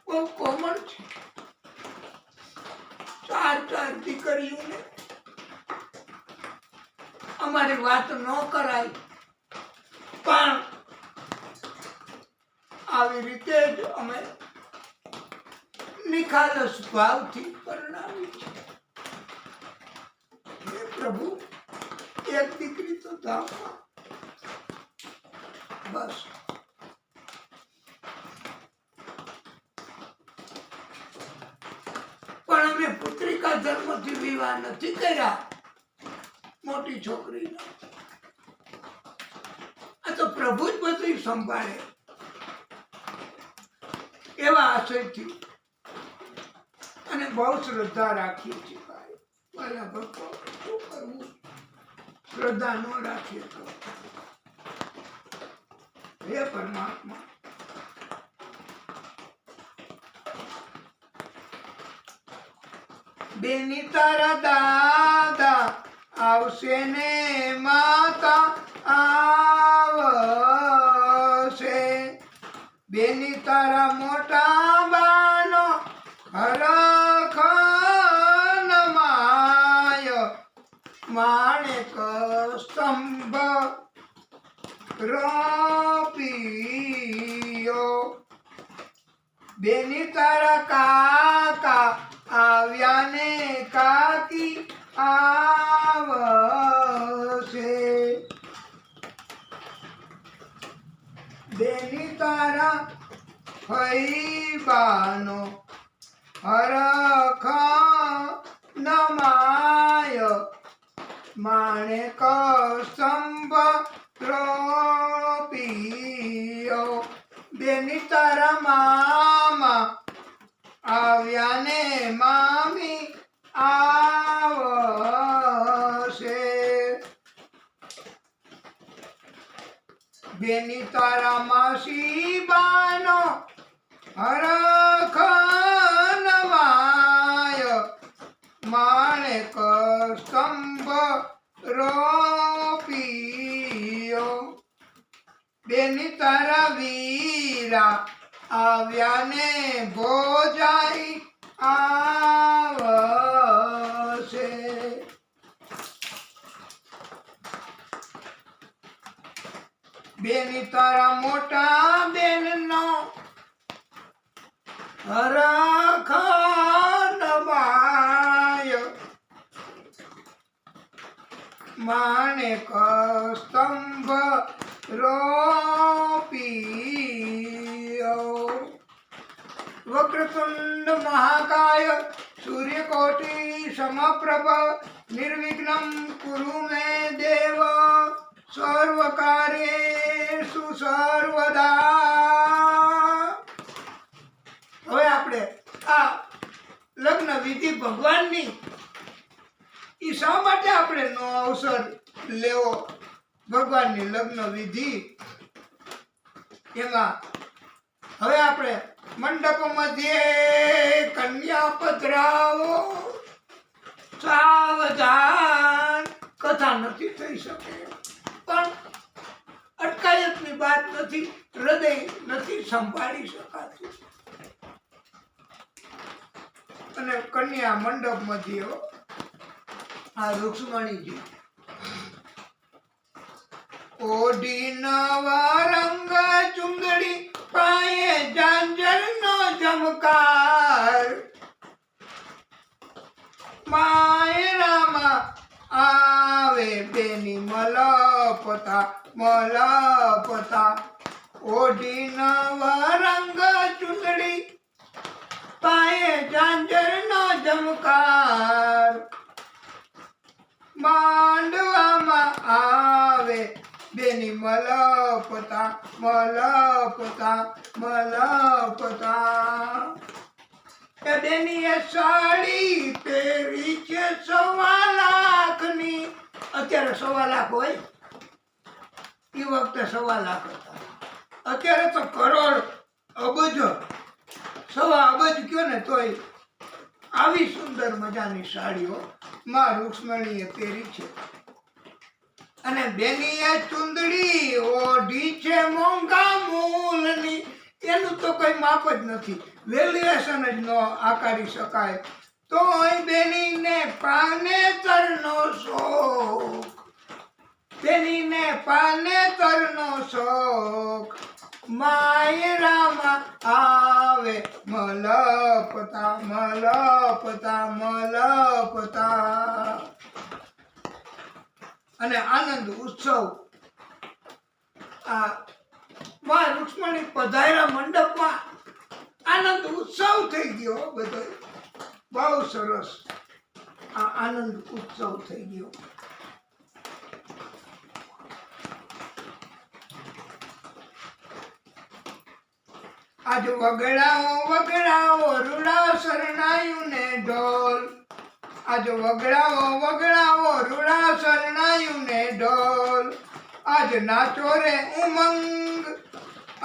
બહુ કોમળ છે ચાર દીકરીઓને અમારી વાત ન કરાય પણ આવી રીતે જ અમે નિખાલસ ભાવથી પરણાવી છે હે પ્રભુ એક દીકરી તો ધામમાં બસ પણ અમે પુત્રિકા ધર્મથી વિવાહ નથી કર્યા મોટી છોકરી આ તો પ્રભુ જ બધું સંભાળે એવા આશયથી અને બહુ શ્રદ્ધા રાખીએ છીએ ભાઈ વાલા ભક્તો શું કરવું શ્રદ્ધા ન રાખીએ તો હે પરમાત્મા બેની તારા દાદા આવશે ને માતા આવશે બેની તારા મોટા બાનો હરખન માય માણેક સ્તંભ રોપીયો બેની તારા કાકા આવ્યા ને કાકી આવશે બેની તારા ફઈબાનો હરખ નમાય માણેક સ્તંભ રોપીયો બેની તારા મામા આવ્યા ને મામી આવશે બેની તારા માસી બાનો હરખ નવાય માણેક સ્તંભ રોપીયો બેની તારા વીરા આવ્યા ને ભોજાઈ આવશે બેની તારા મોટા બેનનો હરખ માણેક સ્તંભ રોપિયો વક્રતુંડ મહાકાય સૂર્યકોટિ સમપ્રભ નિર્વિઘ્નમ કુરુ મે દેવ સર્વકાર્યેષુ સર્વદા. હવે આપણે આ લગ્ન વિધિ ભગવાનની એ શા માટે આપણે નો અવસર લેવો? ભગવાનની લગ્ન વિધિ એમાં હવે આપણે મંડપ મધ્યે કન્યા પધરાવો, સાવધાન, કથા નથી થઈ શકે, પણ અટકાયતની વાત નથી, હૃદય નથી સંભાળી શકાતું. અને કન્યા મંડપ મધ્યે આ રૂક્ષ્મણીજી ઓઢી નવા રંગ ચુંદડી પાયે ઝાંઝરનો ઝમકાર માયરામાં આવે બેની મલપતા મલપતા ઓઢી નવા રંગ ચુંદડી પાયે ઝાંઝરનો ઝમકાર માંડવામાં આવે બેની મલપતા મલપતા મલપતા. એ બેની એ સાડી પહેરી છે 1.25 લાખની. અત્યારે 1.25 લાખ હોય, એ વખતે 1.25 લાખ હતા. અત્યારે તો કરોડ અબજ 1.25 અબજ કયો ને તોય આવી સુંદર મજાની સાડીઓ માં રૂક્ષ્મણીએ પહેરી છે. અને બેનીએ ચુંદડી ઓઢી છે મોંઘા મૂલની. એનું તો કોઈ માપ જ નથી, વેલ્યુએશન જ ન આકારી શકાય. તો બેનીને પાનેતરનો શોખ, બેનીને પાનેતરનો શોખ માયરામાં આવે મલપતા મલપતા મલપતા. અને આનંદ ઉત્સવ આ માં રૂક્ષ્મણી પધાર્યા મંડપમાં, આનંદ ઉત્સવ થઈ ગયો. બધો બહુ સરસ આ આનંદ ઉત્સવ થઈ ગયો. આજ વગડાઓ વગડાઓ રૂડા શરણાયું ને ઢોલ. આજ વગડાઓ વગડાઓ રૂડા શરણાયું ને ઢોલ. આજ નાચો રે ઉમંગ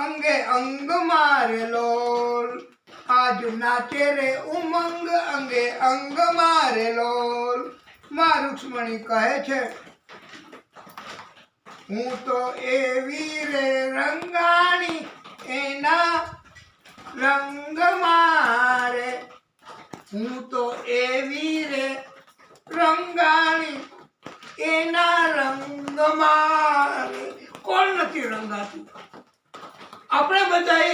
અંગે અંગ મારે લોલ. આજ નાચે રે ઉમંગ અંગે અંગ મારે લોલ. માં રૂક્ષ્મણી કહે છે હું તો એવી રે રંગાણી એના રંગ મારે. હું તો એવી રે રંગાણી એના રંગ મારે. કોણ નથી રંગાતું? આપણે બધા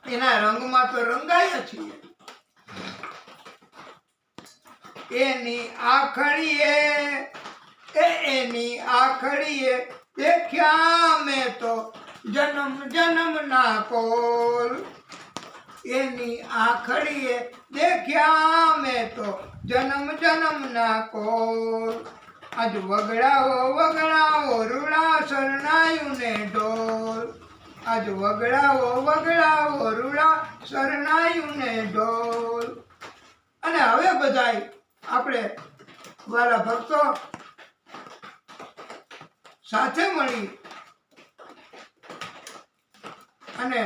એના રંગમાં તો રંગાયા છીએ. એની આખડીએ એની આખડીએ દેખ્યા મેં તો જન્મ જન્મના કોલ. એની આખડીએ દેખ્યા મેં તો જન્મ જન્મના કોલ. આજ વગડાઓ વગડાઓ રૂડા શરણાયું ને ઢોલ. આજ વગડાઓ વગડાઓ રૂડા શરણાયું ને ઢોલ. અને હવે બધાય આપણે વાલા ભક્તો સાથે મળી અને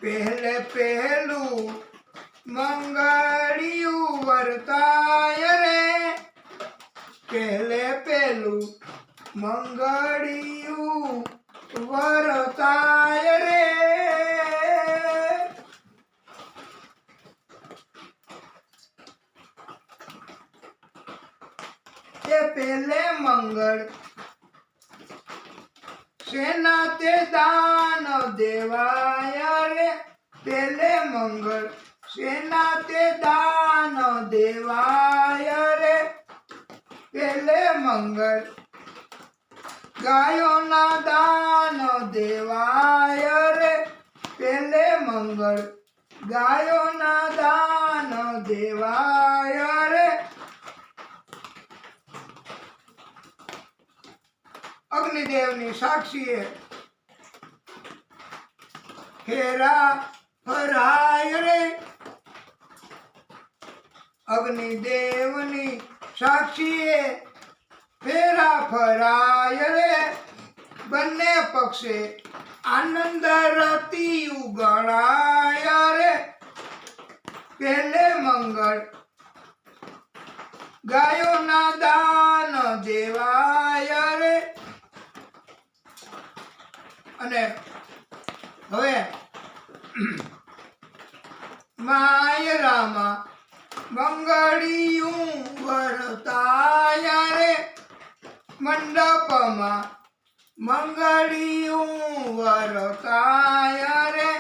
પહેલે પહેલું મંગળિયું વર્તાય રે. પહેલે પહેલું મંગળિયું વર્તાય રે. એ પહેલે મંગળ સેના તે દાન દેવાય રે. પહેલે મંગળ સેના તે દાન દેવાય રે પેલે મંગળ ગાયોના દાન દેવાય રે પેલે મંગળ ગાયોના દાન દેવાય રે અગ્નિદેવની સાક્ષીએ ફેરા ફરાય રે અગ્નિદેવની સાક્ષીએ ફેરા ફરાય રે બંને પક્ષે આનંદ રતી ઉગણાય રે પેલે મંગળ ગાયોના દાન દેવાય રે અને હવે માયરામાં મંગળિયું વર્તાય રે મંડપમાં મંગળિયું વર્તાય રે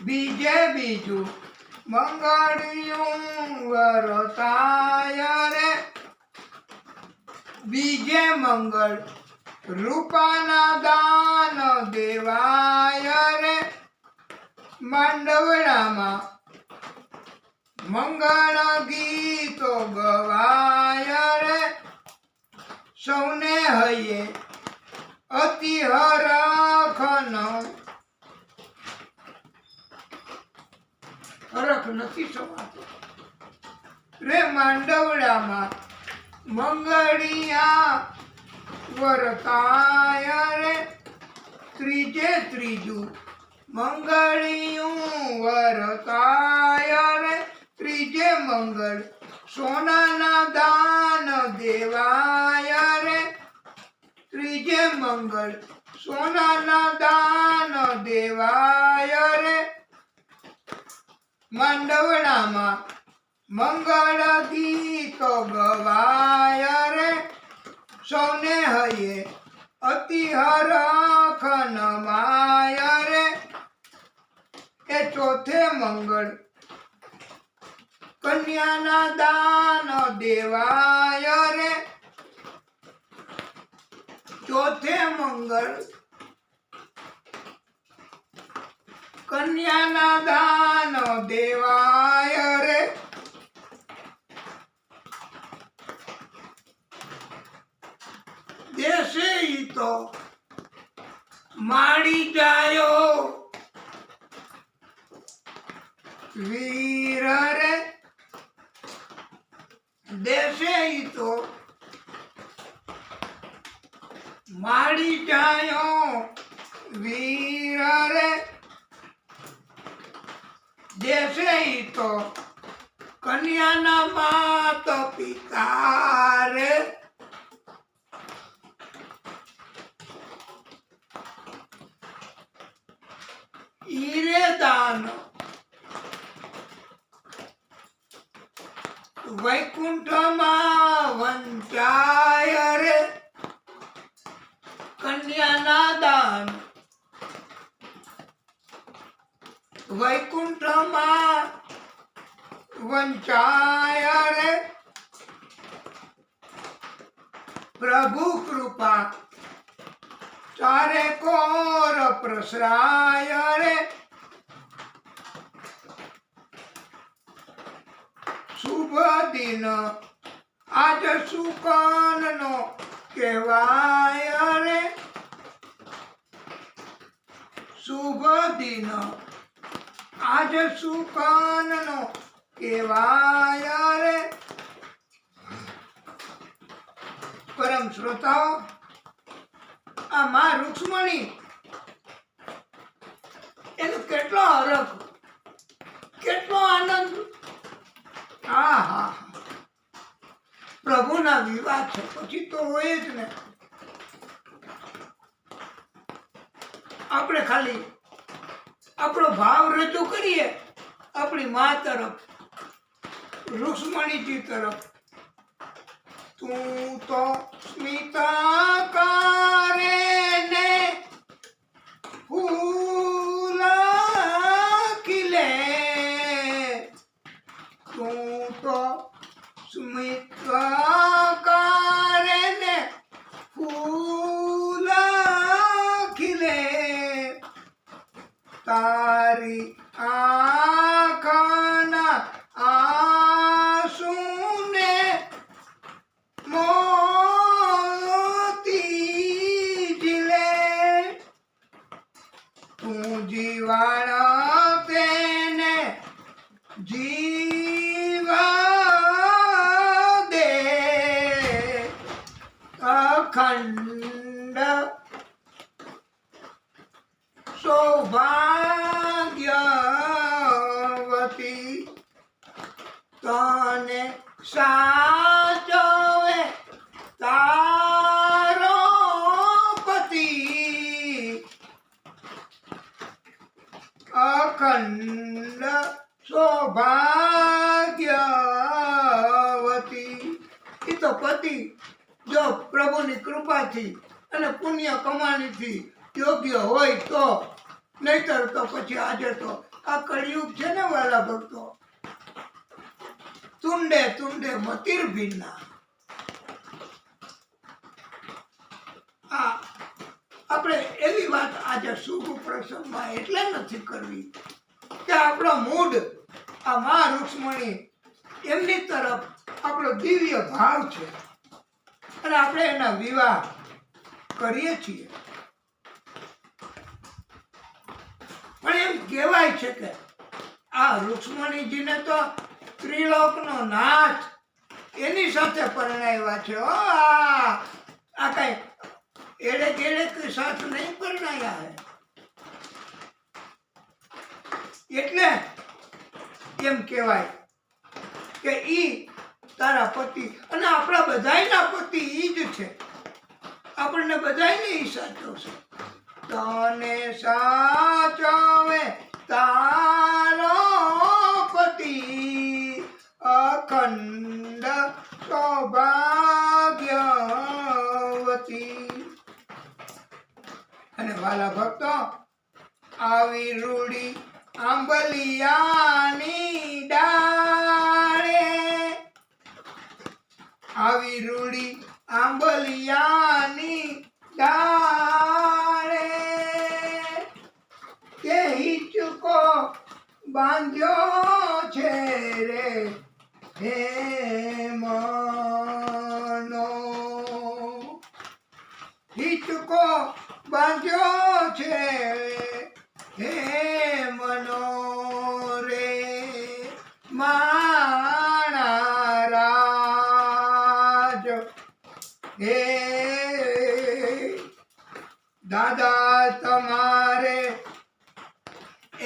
બીજે બીજું મંગળિયું વર્તાય રે બીજે મંગળ રૂપાના દાન દેવાય રે માંડવડામાં મંગળ ગીતો ગવાય રે સૌને હૈયે અતિ હરખનો હરખ નથી સમાતો રે માંડવડામાં મંગળિયા વર્તાય રે ત્રીજે ત્રીજું મંગળિયું વર્તાય રે ત્રીજે મંગળ સોનાના દાન દેવાય રે ત્રીજે મંગળ સોનાના દાન દેવાય રે માંડવડામાં મંગળ ગીતો ગવાય રે સૌને હૈયે અતિ હરખ નમાય રે એ ચોથે મંગળ કન્યાના દાન દેવાય રે ચોથે મંગળ કન્યાના દાન દેવાય રે દેશે ઈ તો માડી જાયો વીર રે દેશે ઈ તો માડી જાયો વીર રે દેશે ઈ તો કન્યાના માત પિતા રે ઈરે દાન વૈકુંઠમાં વંચાય રે કન્યાના દાન વૈકુંઠમાં વંચાય રે પ્રભુ કૃપા ચારે કોર પ્રસરાય રે શુભ દિન આજ સુકનનો કહેવાય રે શુભ દિન આજ સુકનનો કહેવાય રે પરમ શ્રોતાઓ આ માં રૂક્ષ્મણી એનો કેટલો હરખ કેટલો આનંદ હા હા પ્રભુના વિવાહ છે પછી તો હોય જ ને આપણે ખાલી આપણો ભાવ રજૂ કરીએ આપણી મા તરફ રૂક્ષ્મણીજી તરફ તું તો સ્મિતા કરે ને ફૂલા અખંડ સૌભાગ્યવતી તને સાચવે તારો પતિ અખંડ સૌભાગ્યવતી એ તો પતિ જો પ્રભુની કૃપાથી અને પુણ્ય કમાણીથી યોગ્ય હોય તો, નહીતર તો પછી આજે તો આ કળિયુગ છે ને વાલા ભક્તો, તુંડે તુંડે મતિર ભિન્ના. આપણે એવી વાત આજે શુભ પ્રસંગમાં એટલે નથી કરવી કે આપણો મૂડ આ મા રૂક્ષ્મણી એમની તરફ આપણો દિવ્ય ભાવ છે અને આપણે એના વિવાહ કરીએ છીએ. પણ એમ કહેવાય છે કે આ રૂક્ષ્મણીજીને તો ત્રિલોકનો નાથ એની સાથે પરણાવ્યા છે. આ કઈ એડે ગેડે કે સાથ નહીં પરણાયા હે. એટલે એમ કહેવાય કે ઈ તારા પતિ અને આપણા બધાયના પતિ ઈ જ છે. આપણને બધાયને ઈ સાચવશે. તને સાચવે તારો પતિ અખંડ સૌભાગ્યવતી. અને વાલા ભક્તો, આવી રૂડી આંબલિયાની ડાળે, આવી રૂડી આંબલિયાની ડાળે કે હિચકો બાંધ્યો છે રે હે મનો, હિચકો બાંધ્યો છે હે મનો રે માણા રાજ. હે દાદા તમારે,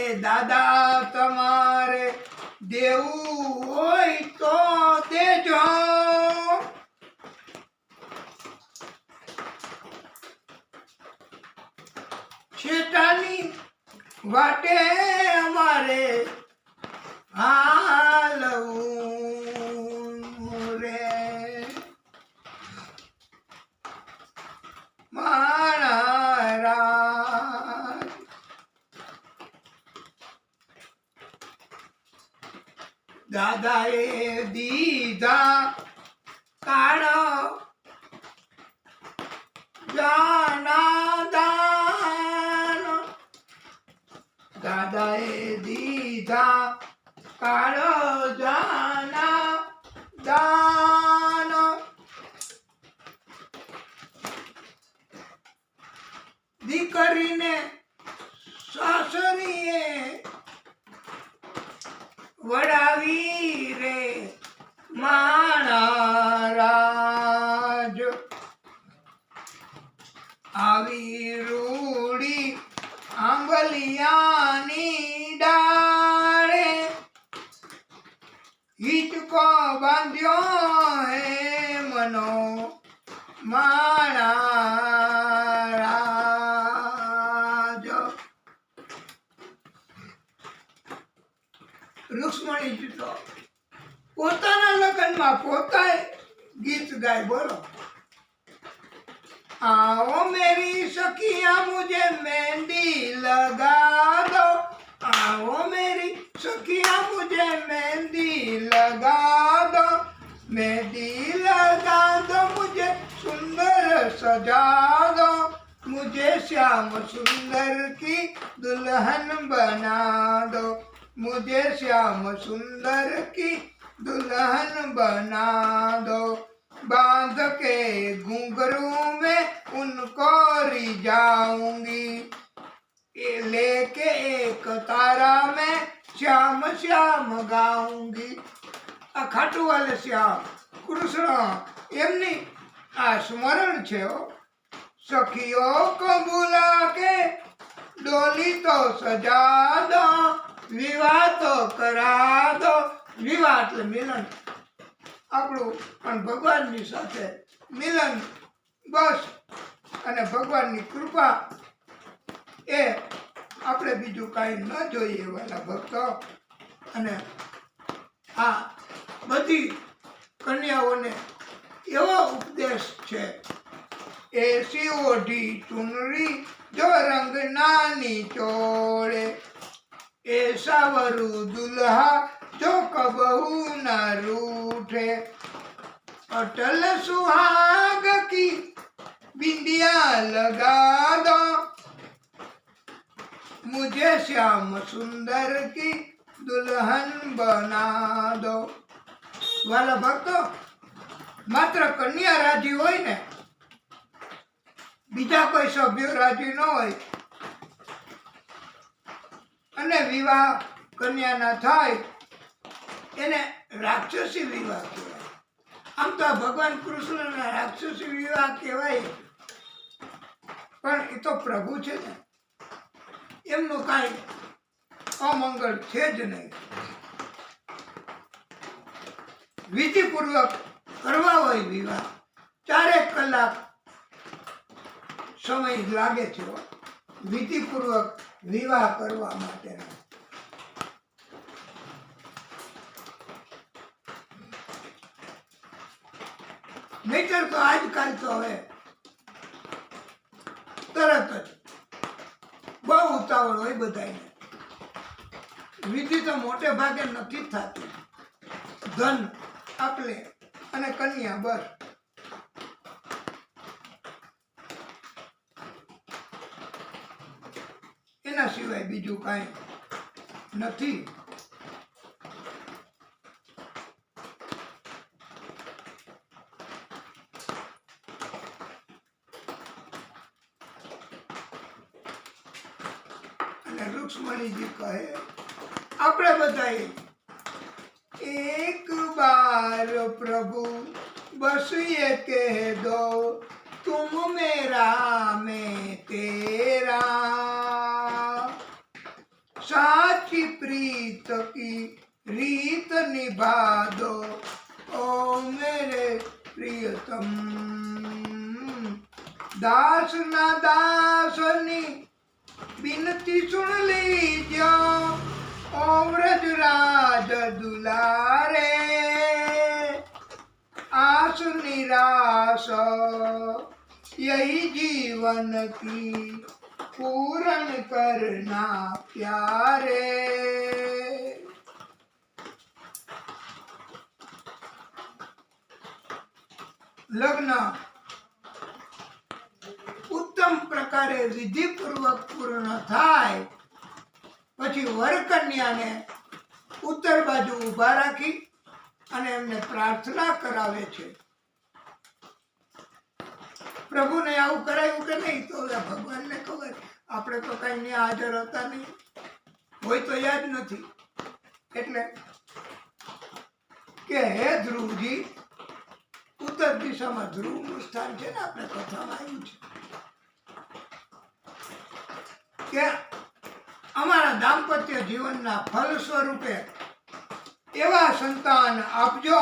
એ દાદા તમારે દેવું હોય તો દેજો. શેઠાની વાટે અમારે હાલવું રે મારા રાજ. દાદાએ દીધા કાળો જાના દાન, દાદાએ દીધા કાળો જાના દાન. દીકરીને સાસરીએ વડાવી રે માણા રાજ. આવી રૂડી આંબલિયાની ડાળે હિચકો બાંધ્યો હે મનો માણા રાજ. રૂક્ષ્મણીજી તો પોતાના લગ્નમાં પોતાએ ગીત ગાય. બોલો, आओ मेरी सखियाँ मुझे मेहंदी लगा दो, आओ मेरी सखियाँ मुझे मेहंदी लगा दो, मेहंदी लगा दो मुझे सुंदर सजा दो, मुझे श्याम सुंदर की दुल्हन बना दो, मुझे श्याम सुंदर की दुल्हन बना दो, बांध के घुंघरू में उनको रिझाऊंगी, लेके एक तारा में श्याम श्याम गाऊंगी. આ ખાટું વાલે શ્યામ કૃષ્ણ એમની આ સ્મરણ છે હો સખીઓ કો बुला के डोली तो सजा दो विवाह तो करा दो विवाह એટલે મિલન આપણું પણ ભગવાનની સાથે મિલન બસ અને ભગવાનની કૃપા એ આપણે બીજું કાંઈ ન જોઈએ વાલા ભક્તો અને આ બધી કન્યાઓને એવો ઉપદેશ છે ऐसी ओढ़ी चुनरी जो रंग नानी चोड़े ऐसा वरु दुल्हा जो कबहू न रूठे अटल सुहाग की बिंदिया लगा दो मुझे श्याम सुंदर की दुल्हन बना दो वाला भक्तो मात्र कन्या राजी હોય ને બીજા કોઈ સભ્યો રાજી ન હોય અને વિવાહ કન્યાના થાય એને રાક્ષસી વિવાહ કહેવાય. આમ તો ભગવાન કૃષ્ણના રાક્ષસી વિવાહ કહેવાય પણ એ તો પ્રભુ છે ને એમનું કાંઈ અમંગળ છે જ નહીં. વિધિપૂર્વક કરવા હોય વિવાહ 4 કલાક સમય લાગે છે વિધિપૂર્વક વિવાહ કરવા માટે. નહીતર તો આજકાલ તો હવે તરત જ બહુ ઉતાવળ હોય બધાને. વિધિ તો મોટે ભાગે નથી થતી. ધન આપલે અને કન્યા બસ. એના સિવાય બીજું કાંઈ નથી. અને રૂક્ષ્મણીજી કહે આપણે બધાએ એક બાર પ્રભુ બસ ये कह दो तुम मेरा मैं तेरा साची प्रीत की रीत निभा दो ओ मेरे प्रियतम दास ना दासनी बिनती सुन लीजो ओ व्रजराज दुलारे आस निराश यही जीवन की पूर्ण करना प्यारे. લગ્ન ઉત્તમ પ્રકારે વિધિપૂર્વક પૂર્ણ થાય પછી વરકન્યાને ઉત્તર બાજુ ઊભા રાખી અને એમને પ્રાર્થના કરાવે છે. પ્રભુને આવું કરાયું કે નહીં તો ભગવાનને ખબર. આપણે તો કઈ ત્યાં હાજર હતા નહીં હોય તો યાદ નથી. એટલે કે હે ધ્રુવજી, ઉત્તર દિશામાં ધ્રુવનું સ્થાન છે ને, આપણે કથામાં આવ્યું છે કે અમારા દાંપત્ય જીવનના ફલ સ્વરૂપે એવા સંતાન આપજો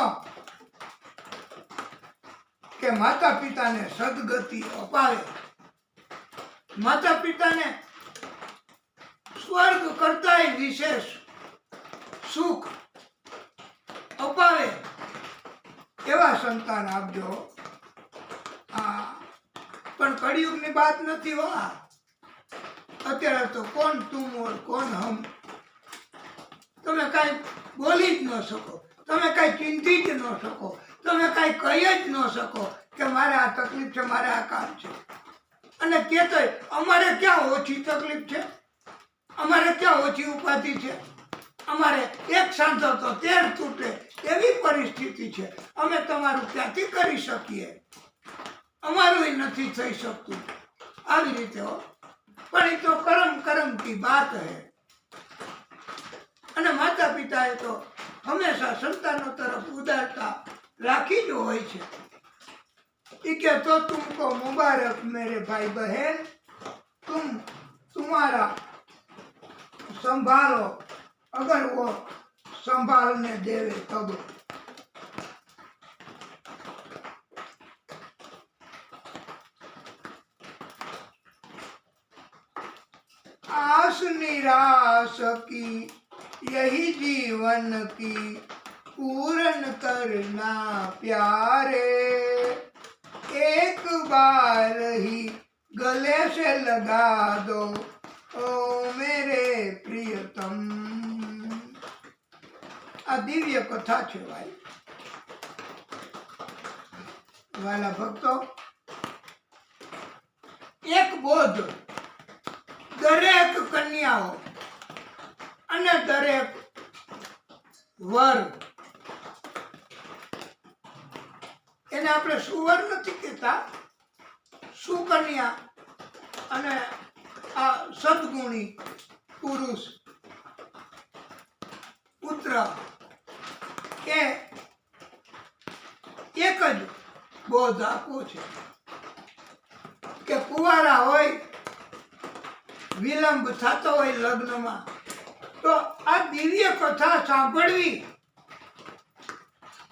કે માતા પિતાને સદગતિ અપાવે, માતા પિતાને સ્વર્ગ કરતાંય વિશેષ સુખ અપાવે એવા સંતાન આપજો. પણ કળિયુગની વાત નથી હો. અત્યારે તો કોણ તું ઓર કોણ હમ. તમે કાંઈ બોલી જ ન શકો, તમે કાંઈ ચિંતી જ ન શકો, તમે કાંઈ કહી જ ન શકો કે મારે આ તકલીફ છે, મારે આ કામ છે. અને કહેતોય અમારે ક્યાં ઓછી તકલીફ છે, અમારે ક્યાં ઓછી ઉપાધિ છે, અમારે એક સાંધો તો 13 તૂટે એવી પરિસ્થિતિ છે, અમે તમારું ક્યાંથી કરી શકીએ, અમારું નથી થઈ શકતું. આવી રીતે હો. પણ એ તો કરમ કરમ કી બાત હૈ. અને માતા પિતાએ તો હંમેશા સંતાનો તરફ ઉદારતા રાખી જ હોય છે. कि तो तुमको मुबारक मेरे भाई बहन, तुम्हारा संभालो, अगर वो संभालने देवे तब। आस निराश की यही जीवन की पूर्ण करना प्यारे, एक बार ही गले से लगा दो ओ मेरे प्रियतम। आ दिव्य कथा छे भाई वाला भक्तो। एक बोध दरेक कन्याओ અને દરેક વર, એને આપણે સુવર નથી કહેતા, સુકન્યા અને આ સદગુણી પુરુષ પુત્ર એ એક જ બોધ આપવો છે કે કુંવારા હોય, વિલંબ થતો હોય લગ્નમાં, તો આ દિવ્ય કથા સાંભળવી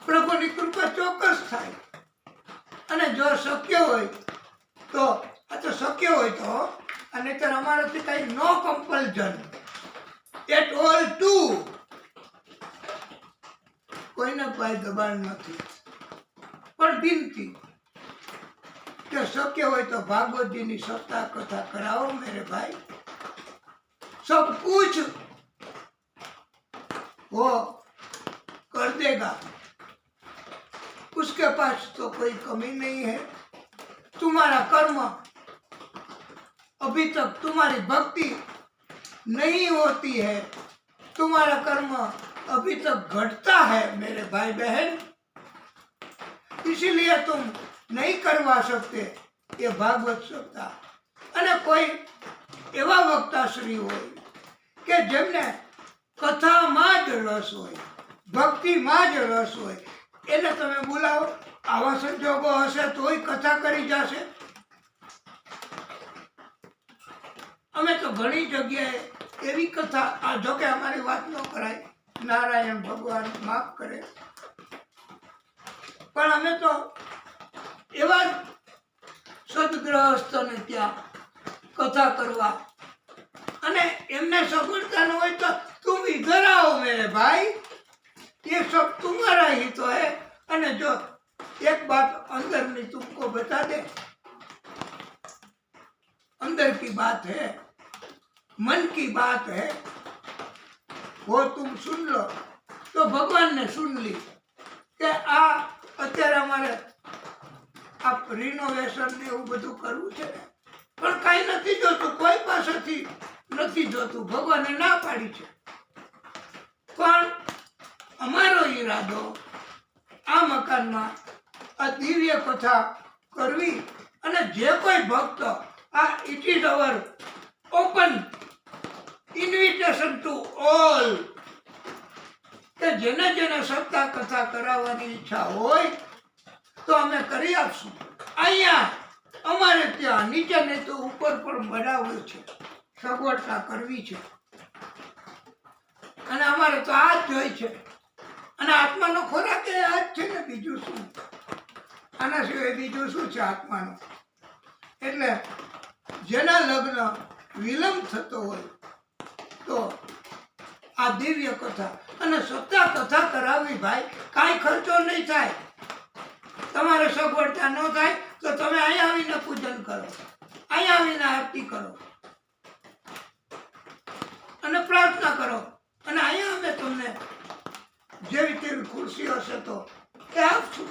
પ્રભુની કૃપા ચોક્કસ થાય। અને જો શક્ય હોય તો, આ તો શક્ય હોય તો, અને તો અમારાથી કઈ નો કમ્પલ્ઝન એટ ઓલ ટુ, કોઈને કોઈ દબાણ નથી, પણ વિનંતી કે શક્ય હોય તો ભાગવતજીની સપ્તાહ કથા કરાવો मेरे भाई। सब कुछ वो कर देगा, उसके पास तो कोई कमी नहीं है। तुम्हारा कर्म अभी तक, तुम्हारी भक्ति नहीं होती है, तुम्हारा कर्म अभी तक घटता है मेरे भाई बहन, इसीलिए तुम नहीं करवा सकते ये भागवत सप्ताह। અને કોઈ એવા વક્તાશ્રી હોય કે જેમને કથામાં જ રસ હોય, ભક્તિમાં જ રસ હોય, એને તમે બોલાવો। આવા સંજોગો હશે તોય કથા કરી જશે। અમે તો ઘણી જગ્યાએ એવી કથા, આ જોકે અમારી વાત ન કરાય, નારાયણ ભગવાન માફ કરે, પણ અમે તો એવા સદગ્રહસ્થોને ત્યાં कथा करवा, अने एमने सफलता न हो तो तुम इधर आओ मेरे भाई, ये सब तुम्हारा ही तो है। अने जो एक बात अंदर में तुमको बता दे, अंदर की बात है, मन की बात है, वो तुम सुन लो तो भगवान ने सुन ली कि आ अत्यारे अमारे आप रिनोवेशन ने एवं बधुं करवुं छे, પણ કઈ નથી જોતું, કોઈ પાસેથી નથી જોતું, ભગવાને ના પાડી છે। પણ અમારો ઈરાદો આ મકાનમાં આ દિવ્ય કથા કરવી, અને જે કોઈ ભક્ત, આ it is our open invitation to all, કે જેને જેને સપ્તાહ કથા કરાવવાની ઈચ્છા હોય તો અમે કરી આપશું। અહીંયા અમારે ત્યાં નીચે ને તો ઉપર પણ બનાવવું છે, સગવડતા કરવી છે, અને અમારે તો આ જ જોઈ છે। અને આત્માનો ખોરાક એ આ જ છે ને, બીજું શું, આના સિવાય બીજું શું છે આત્માનો। એટલે જેના લગ્ન વિલંબ થતો હોય તો આ દિવ્ય કથા અને સપ્તાહ કથા કરાવવી ભાઈ, કાંઈ ખર્ચો નહીં થાય। તમારે સગવડતા ન થાય તો તમે અહીંયા આવીને પૂજન કરો, અહીંયા આવીને આરતી કરો અને પ્રાર્થના કરો, અને અહીંયા અમે તમને જેવી તેવી ખુરશી હશે તો એ આપશું,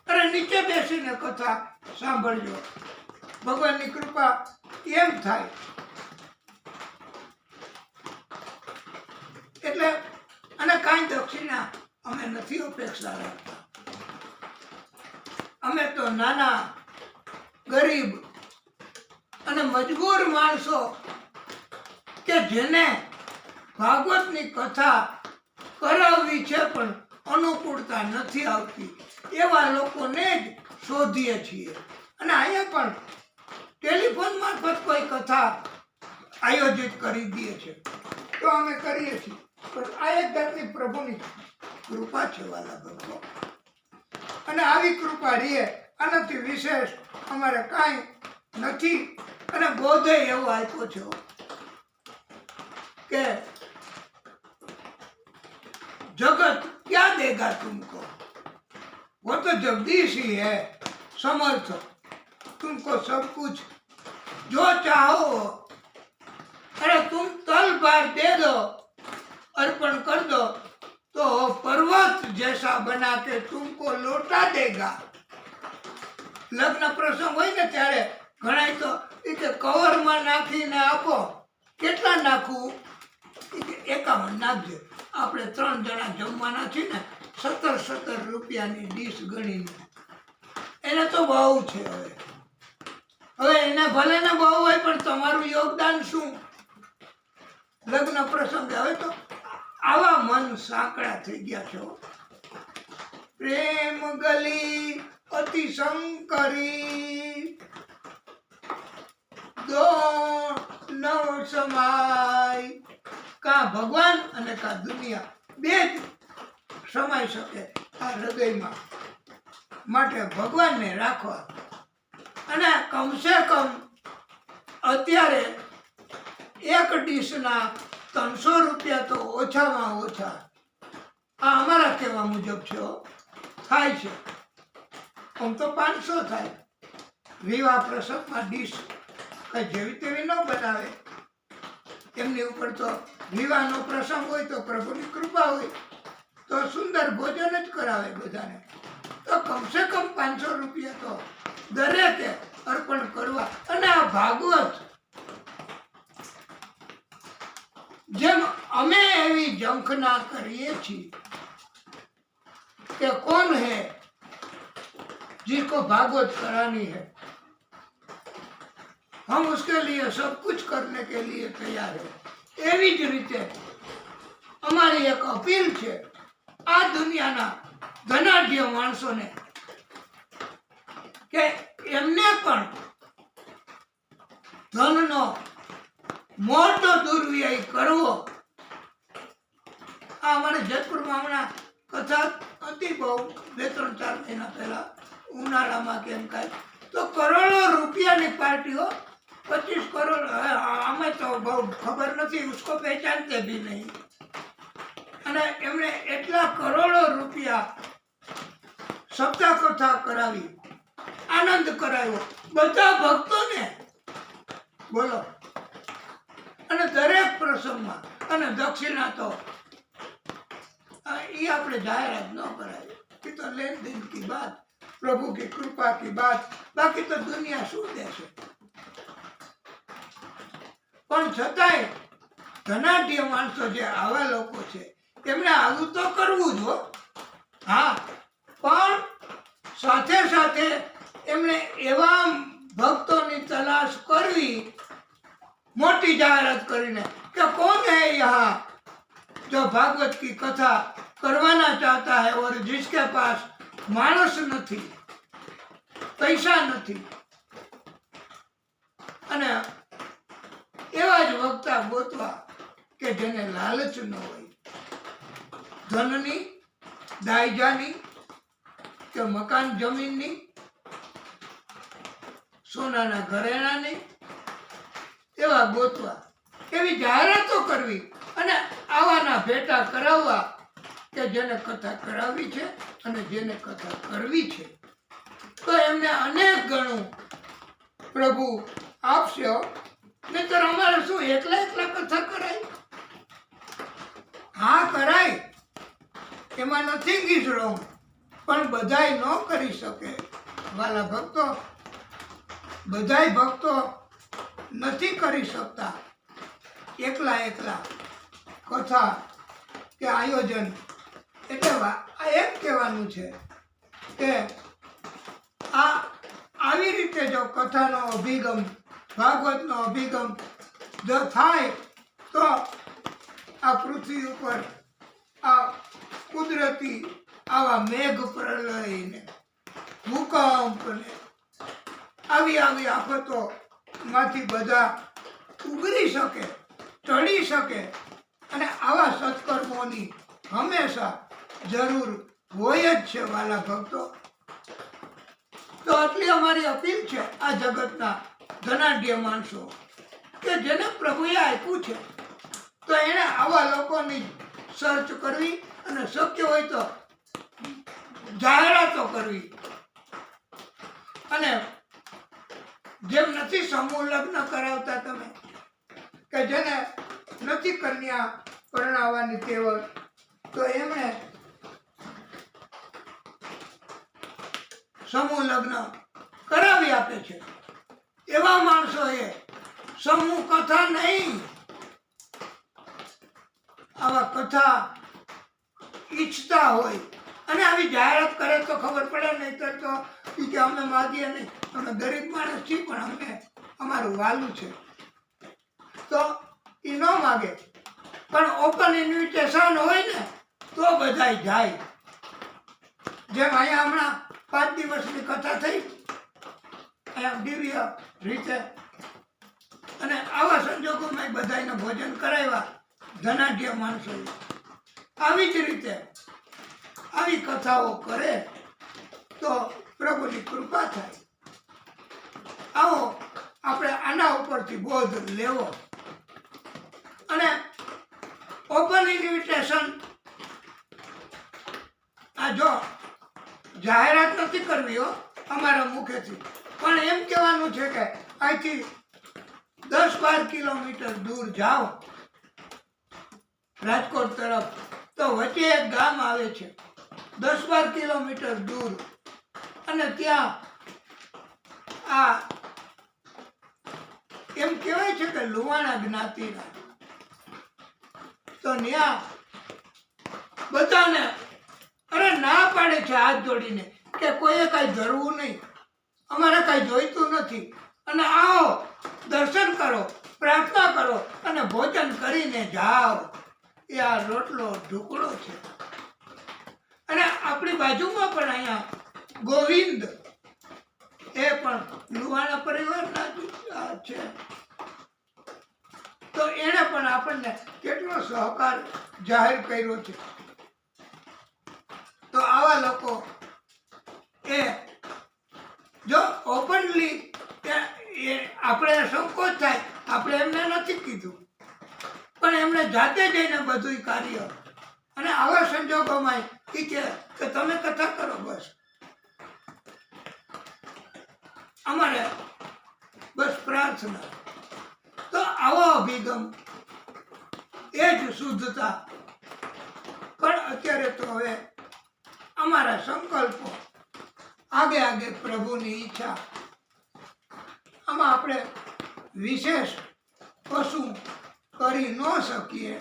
અને નીચે બેસીને કથા સાંભળજો। ભગવાનની કૃપા એમ થાય। એટલે અને કાંઈ દક્ષિણા અમે નથી અપેક્ષા રાખતા। અમે તો નાના ગરીબ અને મજબૂર માણસો કે જેને ભાગવતની કથા કરાવવી છે પણ અનુકૂળતા નથી આવતી, એવા લોકોને જ શોધીએ છીએ. અને અહીંયા પણ ટેલિફોન મારફત કોઈ કથા આયોજિત કરી દે છે તો અમે કરીએ છીએ. પણ આ એક જાતની પ્રભુની કૃપા છે વાલા ભક્તો. અને આવી કૃપા રહે, આનાથી વિશેષ અમારે કાંઈ નથી. અને બોધે એવો આપ્યો છે કે जगत क्या देगा तुमको, वो तो जगदीश ही है समर्थ, तुमको सब कुछ जो चाहो अरे तुम तल बार दे दो, अर्पण कर दो तो पर्वत जैसा बना के तुमको लौटा देगा. લગ્ન પ્રસંગ હોય ને ત્યારે ઘણા તો એ કે કવરમાં નાખીને આપો. કેટલા નાખવું? 51 નાખજો. આપણે 3 જણા જમવાના છીએ ને, 17 રૂપિયાની ડીશ ગણીને. એને તો બહુ છે. હવે એને ભલે ને બહુ હોય, પણ તમારું યોગદાન શું? લગ્ન પ્રસંગ હવે તો આવા મન સાંકડા થઈ ગયા છો. પ્રેમ ગલી અતિ શંકરી, દો નવ સમાય. કા ભગવાન અને કા દુનિયા બે જ સમાઈ શકે આ હૃદયમાં. માટે ભગવાનને રાખવા. અને કમસે કમ અત્યારે એક ડીશના 300 રૂપિયા તો ઓછામાં ઓછા, આ અમારા કહેવા મુજબ છે, થાય છે. આમ તો 500 થાય. વિવાહ પ્રસંગમાં ડીશ કઈ જેવી તેવી ન બનાવે. એમની ઉપર તો વિવાહનો પ્રસંગ હોય તો પ્રભુની કૃપા હોય તો સુંદર ભોજન જ કરાવે બધાને. તો કમસે કમ 500 રૂપિયા તો દરેકે અર્પણ કરવા. અને આ ભાગવત જેમ અમે એવી ઝંખના કરીએ છીએ कि कौन है जिसको भागवत करानी है, हम उसके लिए सब कुछ करने के लिए तैयार है. एवी ज रीते हमारी एक अपील છે આ દુનિયાના ધનાઢ્ય માણસોને કે એમને પણ ધનનો મોટો દુર્વ્યય કરવો. આ અમારે જેતપુરમાં હમણાં કથા હતી બહુ 2-3-4 મહિના પહેલા ઉનાળામાં કેમ કાંઈ, તો કરોડો રૂપિયાની પાર્ટીઓ 25 કરોડ. અમે તો બહુ ખબર નથી, ઉસકો પહેચાનતે ભી નહીં. અને એમણે એટલા કરોડો રૂપિયા સપ્તાહ કથા કરાવી, આનંદ કરાવ્યો બધા ભક્તોને. બોલો. અને દરેક પ્રસંગમાં. અને દક્ષિણા તો ये આપણે જાહેરાત ન કરાય. ये तो लेन देन की बात, प्रभु की कृपा की बात. बाकी तो दुनिया શું દેશે. પણ છતાંય ધનાઢ્ય માણસો જે આવા લોકો છે એમણે આવું તો કરવું જ હો. હા, પણ સાથે સાથે એમણે એવા ભક્તોની તલાશ કરવી મોટી જાહેરાત કરીને કે કોણ હે યહાં जो भागवत की कथा करवाना चाहता है और जिसके पास मानस नहीं, पैसा नहीं. અને એવા જ વક્તા ગોતવા કે જેને લાલચ ન હોય, ધનની, દાયજાની કે મકાન જમીનની, સોનાના ઘરેણાની. એવા ગોતવા, એવી જાહેરાતો કરવી અને આવાના ભેટા કરાવવા કે જેને કથા કરાવવી છે અને જેને કથા કરવી છે. તો એમને અનેક ગણું પ્રભુ આપશે. નહીતર અમારે શું એકલા કથા કરાય? હા કરાય, એમાં નથિંગ ઇઝ રોંગ. પણ બધાય ન કરી શકે વાલા ભક્તો. બધાય ભક્તો નથી કરી શકતા એકલા કથા કે આયોજન. એટલે આ એક કહેવાનું છે કે આવી રીતે જો કથાનો અભિગમ, ભાગવતનો અભિગમ જો થાય તો આ પૃથ્વી ઉપર આ કુદરતી આવા મેઘ પ્રલયને ભૂકંપ ને આવી આવી આફતો માંથી બધા ઉગરી શકે, ટળી શકે અને આવા સત્કર્મોની હંમેશા જરૂર હોય જ છે વાલા ભક્તો. તો આટલી અમારી અપીલ છે આ જગતના ધનાઢ્ય માણસો કે જેને પ્રભુએ આપ્યું છે તો એને આવા લોકોની સર્ચ કરવી અને શક્ય હોય તો જાહેરાતો કરવી. અને જેમ નથી સમૂહ લગ્ન કરાવતા તમે કે જેને નથી કન્યા પરણાવવાની ટેવ તો એમણે સમૂહ લગ્ન કરાવી આપે છે. એવા માણસોએ સમૂહ કથા નહીં, આવા કથા ઈચ્છતા હોય અને આવી જાહેરાત કરે તો ખબર પડે, નહીતર તો કે અમે માગીએ નહીં, અમે ગરીબ માણસ છીએ પણ અમને અમારું વાલું છે તો એ ન માગે. પણ ઓપન ઇન્વિટેશન હોય ને તો બધાય જાય. જેમ અહીંયા હમણાં 5 દિવસની કથા થઈ અહીંયા દિવ્ય રીતે, અને આવા સંજોગોમાં બધાને ભોજન કરાવ્યા ધનાઢ્ય માણસોએ. આવી જ રીતે આવી કથાઓ કરે તો પ્રભુની કૃપા થાય. આવો આપણે આના ઉપરથી બોધ લેવો અને ઓપન ઇન્વિટેશન આ જો જાહેરાત નથી કરવી હો અમારા મુખેથી, પણ એમ કહેવાનું છે કે અહીંથી 10-12 કિલોમીટર દૂર જાઓ રાજકોટ તરફ તો વચ્ચે એક ગામ આવે છે 10-12 કિલોમીટર દૂર, અને ત્યાં આ એમ કહેવાય છે કે લુવાણા જ્ઞાતિના, તો ત્યાં બધાને અરે ના પાડે છે હાથ જોડીને કે કોઈએ કાંઈ ધરવું નહીં, અમારે કાંઈ જોઈતું નથી, અને આવો દર્શન કરો, પ્રાર્થના કરો અને ભોજન કરીને જાઓ. એ આ રોટલો ઢુકડો છે. અને આપણી બાજુમાં પણ અહીંયા ગોવિંદ એ પણ લુહાણા પરિવારના છે, તો એણે પણ આપણને કેટલો સહકાર જાહેર કર્યો છે. તો આવા લોકો એ જો ઓપનલી આપણે સંકોચ થાય, આપણે એમને નથી કીધું પણ એમણે જાતે જઈને બધું કાર્ય, અને આવા સંજોગોમાં એ કે તમે કથા કરો બસ, અમારે બસ પ્રાર્થના. તો આવો અભિગમ એ જ શુદ્ધતા. પણ અત્યારે તો હવે અમારા સંકલ્પો આગે આગે પ્રભુની ઈચ્છા, આમાં આપણે વિશેષ કશું કરી ન શકીએ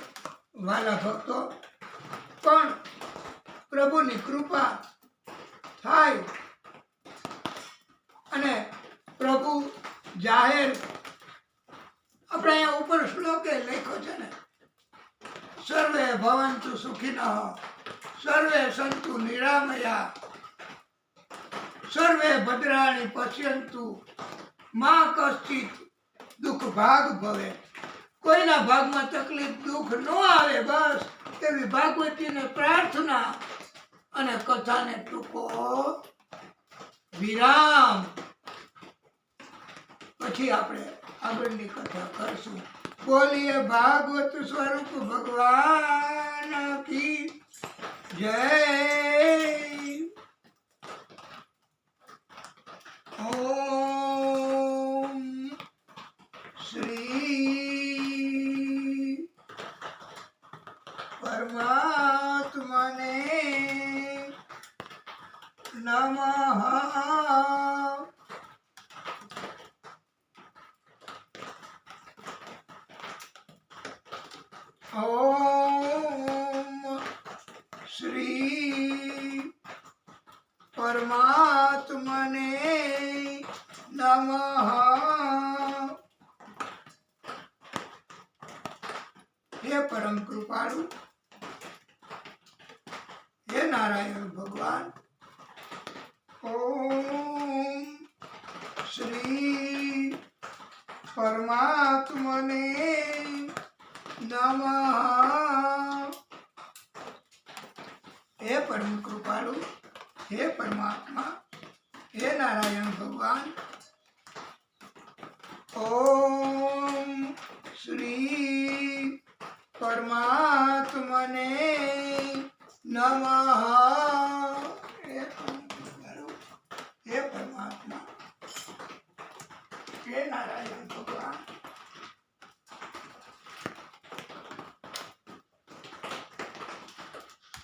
વાલા ભક્તો, પણ પ્રભુની કૃપા થાય અને પ્રભુ જાહેર, આપણે અહીંયા ઉપર શ્લોકે લખ્યો છે ને, સર્વે ભવંતુ સુખિનઃ સર્વે સંતુ નિરામયા સર્વે ભદ્રાણી પશ્યંતુ મા કશ્ચિત દુઃખ ભાગ ભવે. કોઈના ભાગમાં તકલીફ દુઃખ ન આવે, બસ એવી ભાગવતીને પ્રાર્થના અને કથાને ટૂંકો વિરામ. પછી આપણે આગળની કથા કરશું. બોલીએ ભાગવત સ્વરૂપ ભગવાન કી જય. ઓમ શ્રી પરમાત્મને નમઃ. ઓમ શ્રી પરમાત્મને નમઃ. હે પરમ કૃપાળુ, હે નારાયણ ભગવાન, ઓમ શ્રી પરમાત્મને નમઃ. હે પરમ કૃપાળુ, હે પરમાત્મા, હે નારાયણ ભગવાન, ઓમ શ્રી પરમાત્મને નમઃ. હે પરમ કૃપાળુ, હે પરમાત્મા, હે નારાયણ ભગવાન,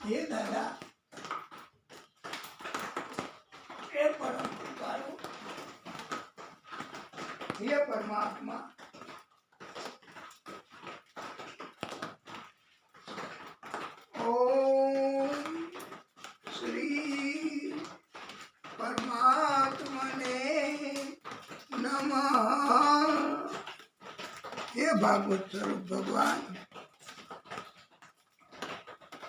હે દાદા, હે પરમ કૃપાળુ, હે પરમાત્મા, ઓમ શ્રી પરમાત્મને નમઃ. હે ભાગવત સ્વરૂપ ભગવાન,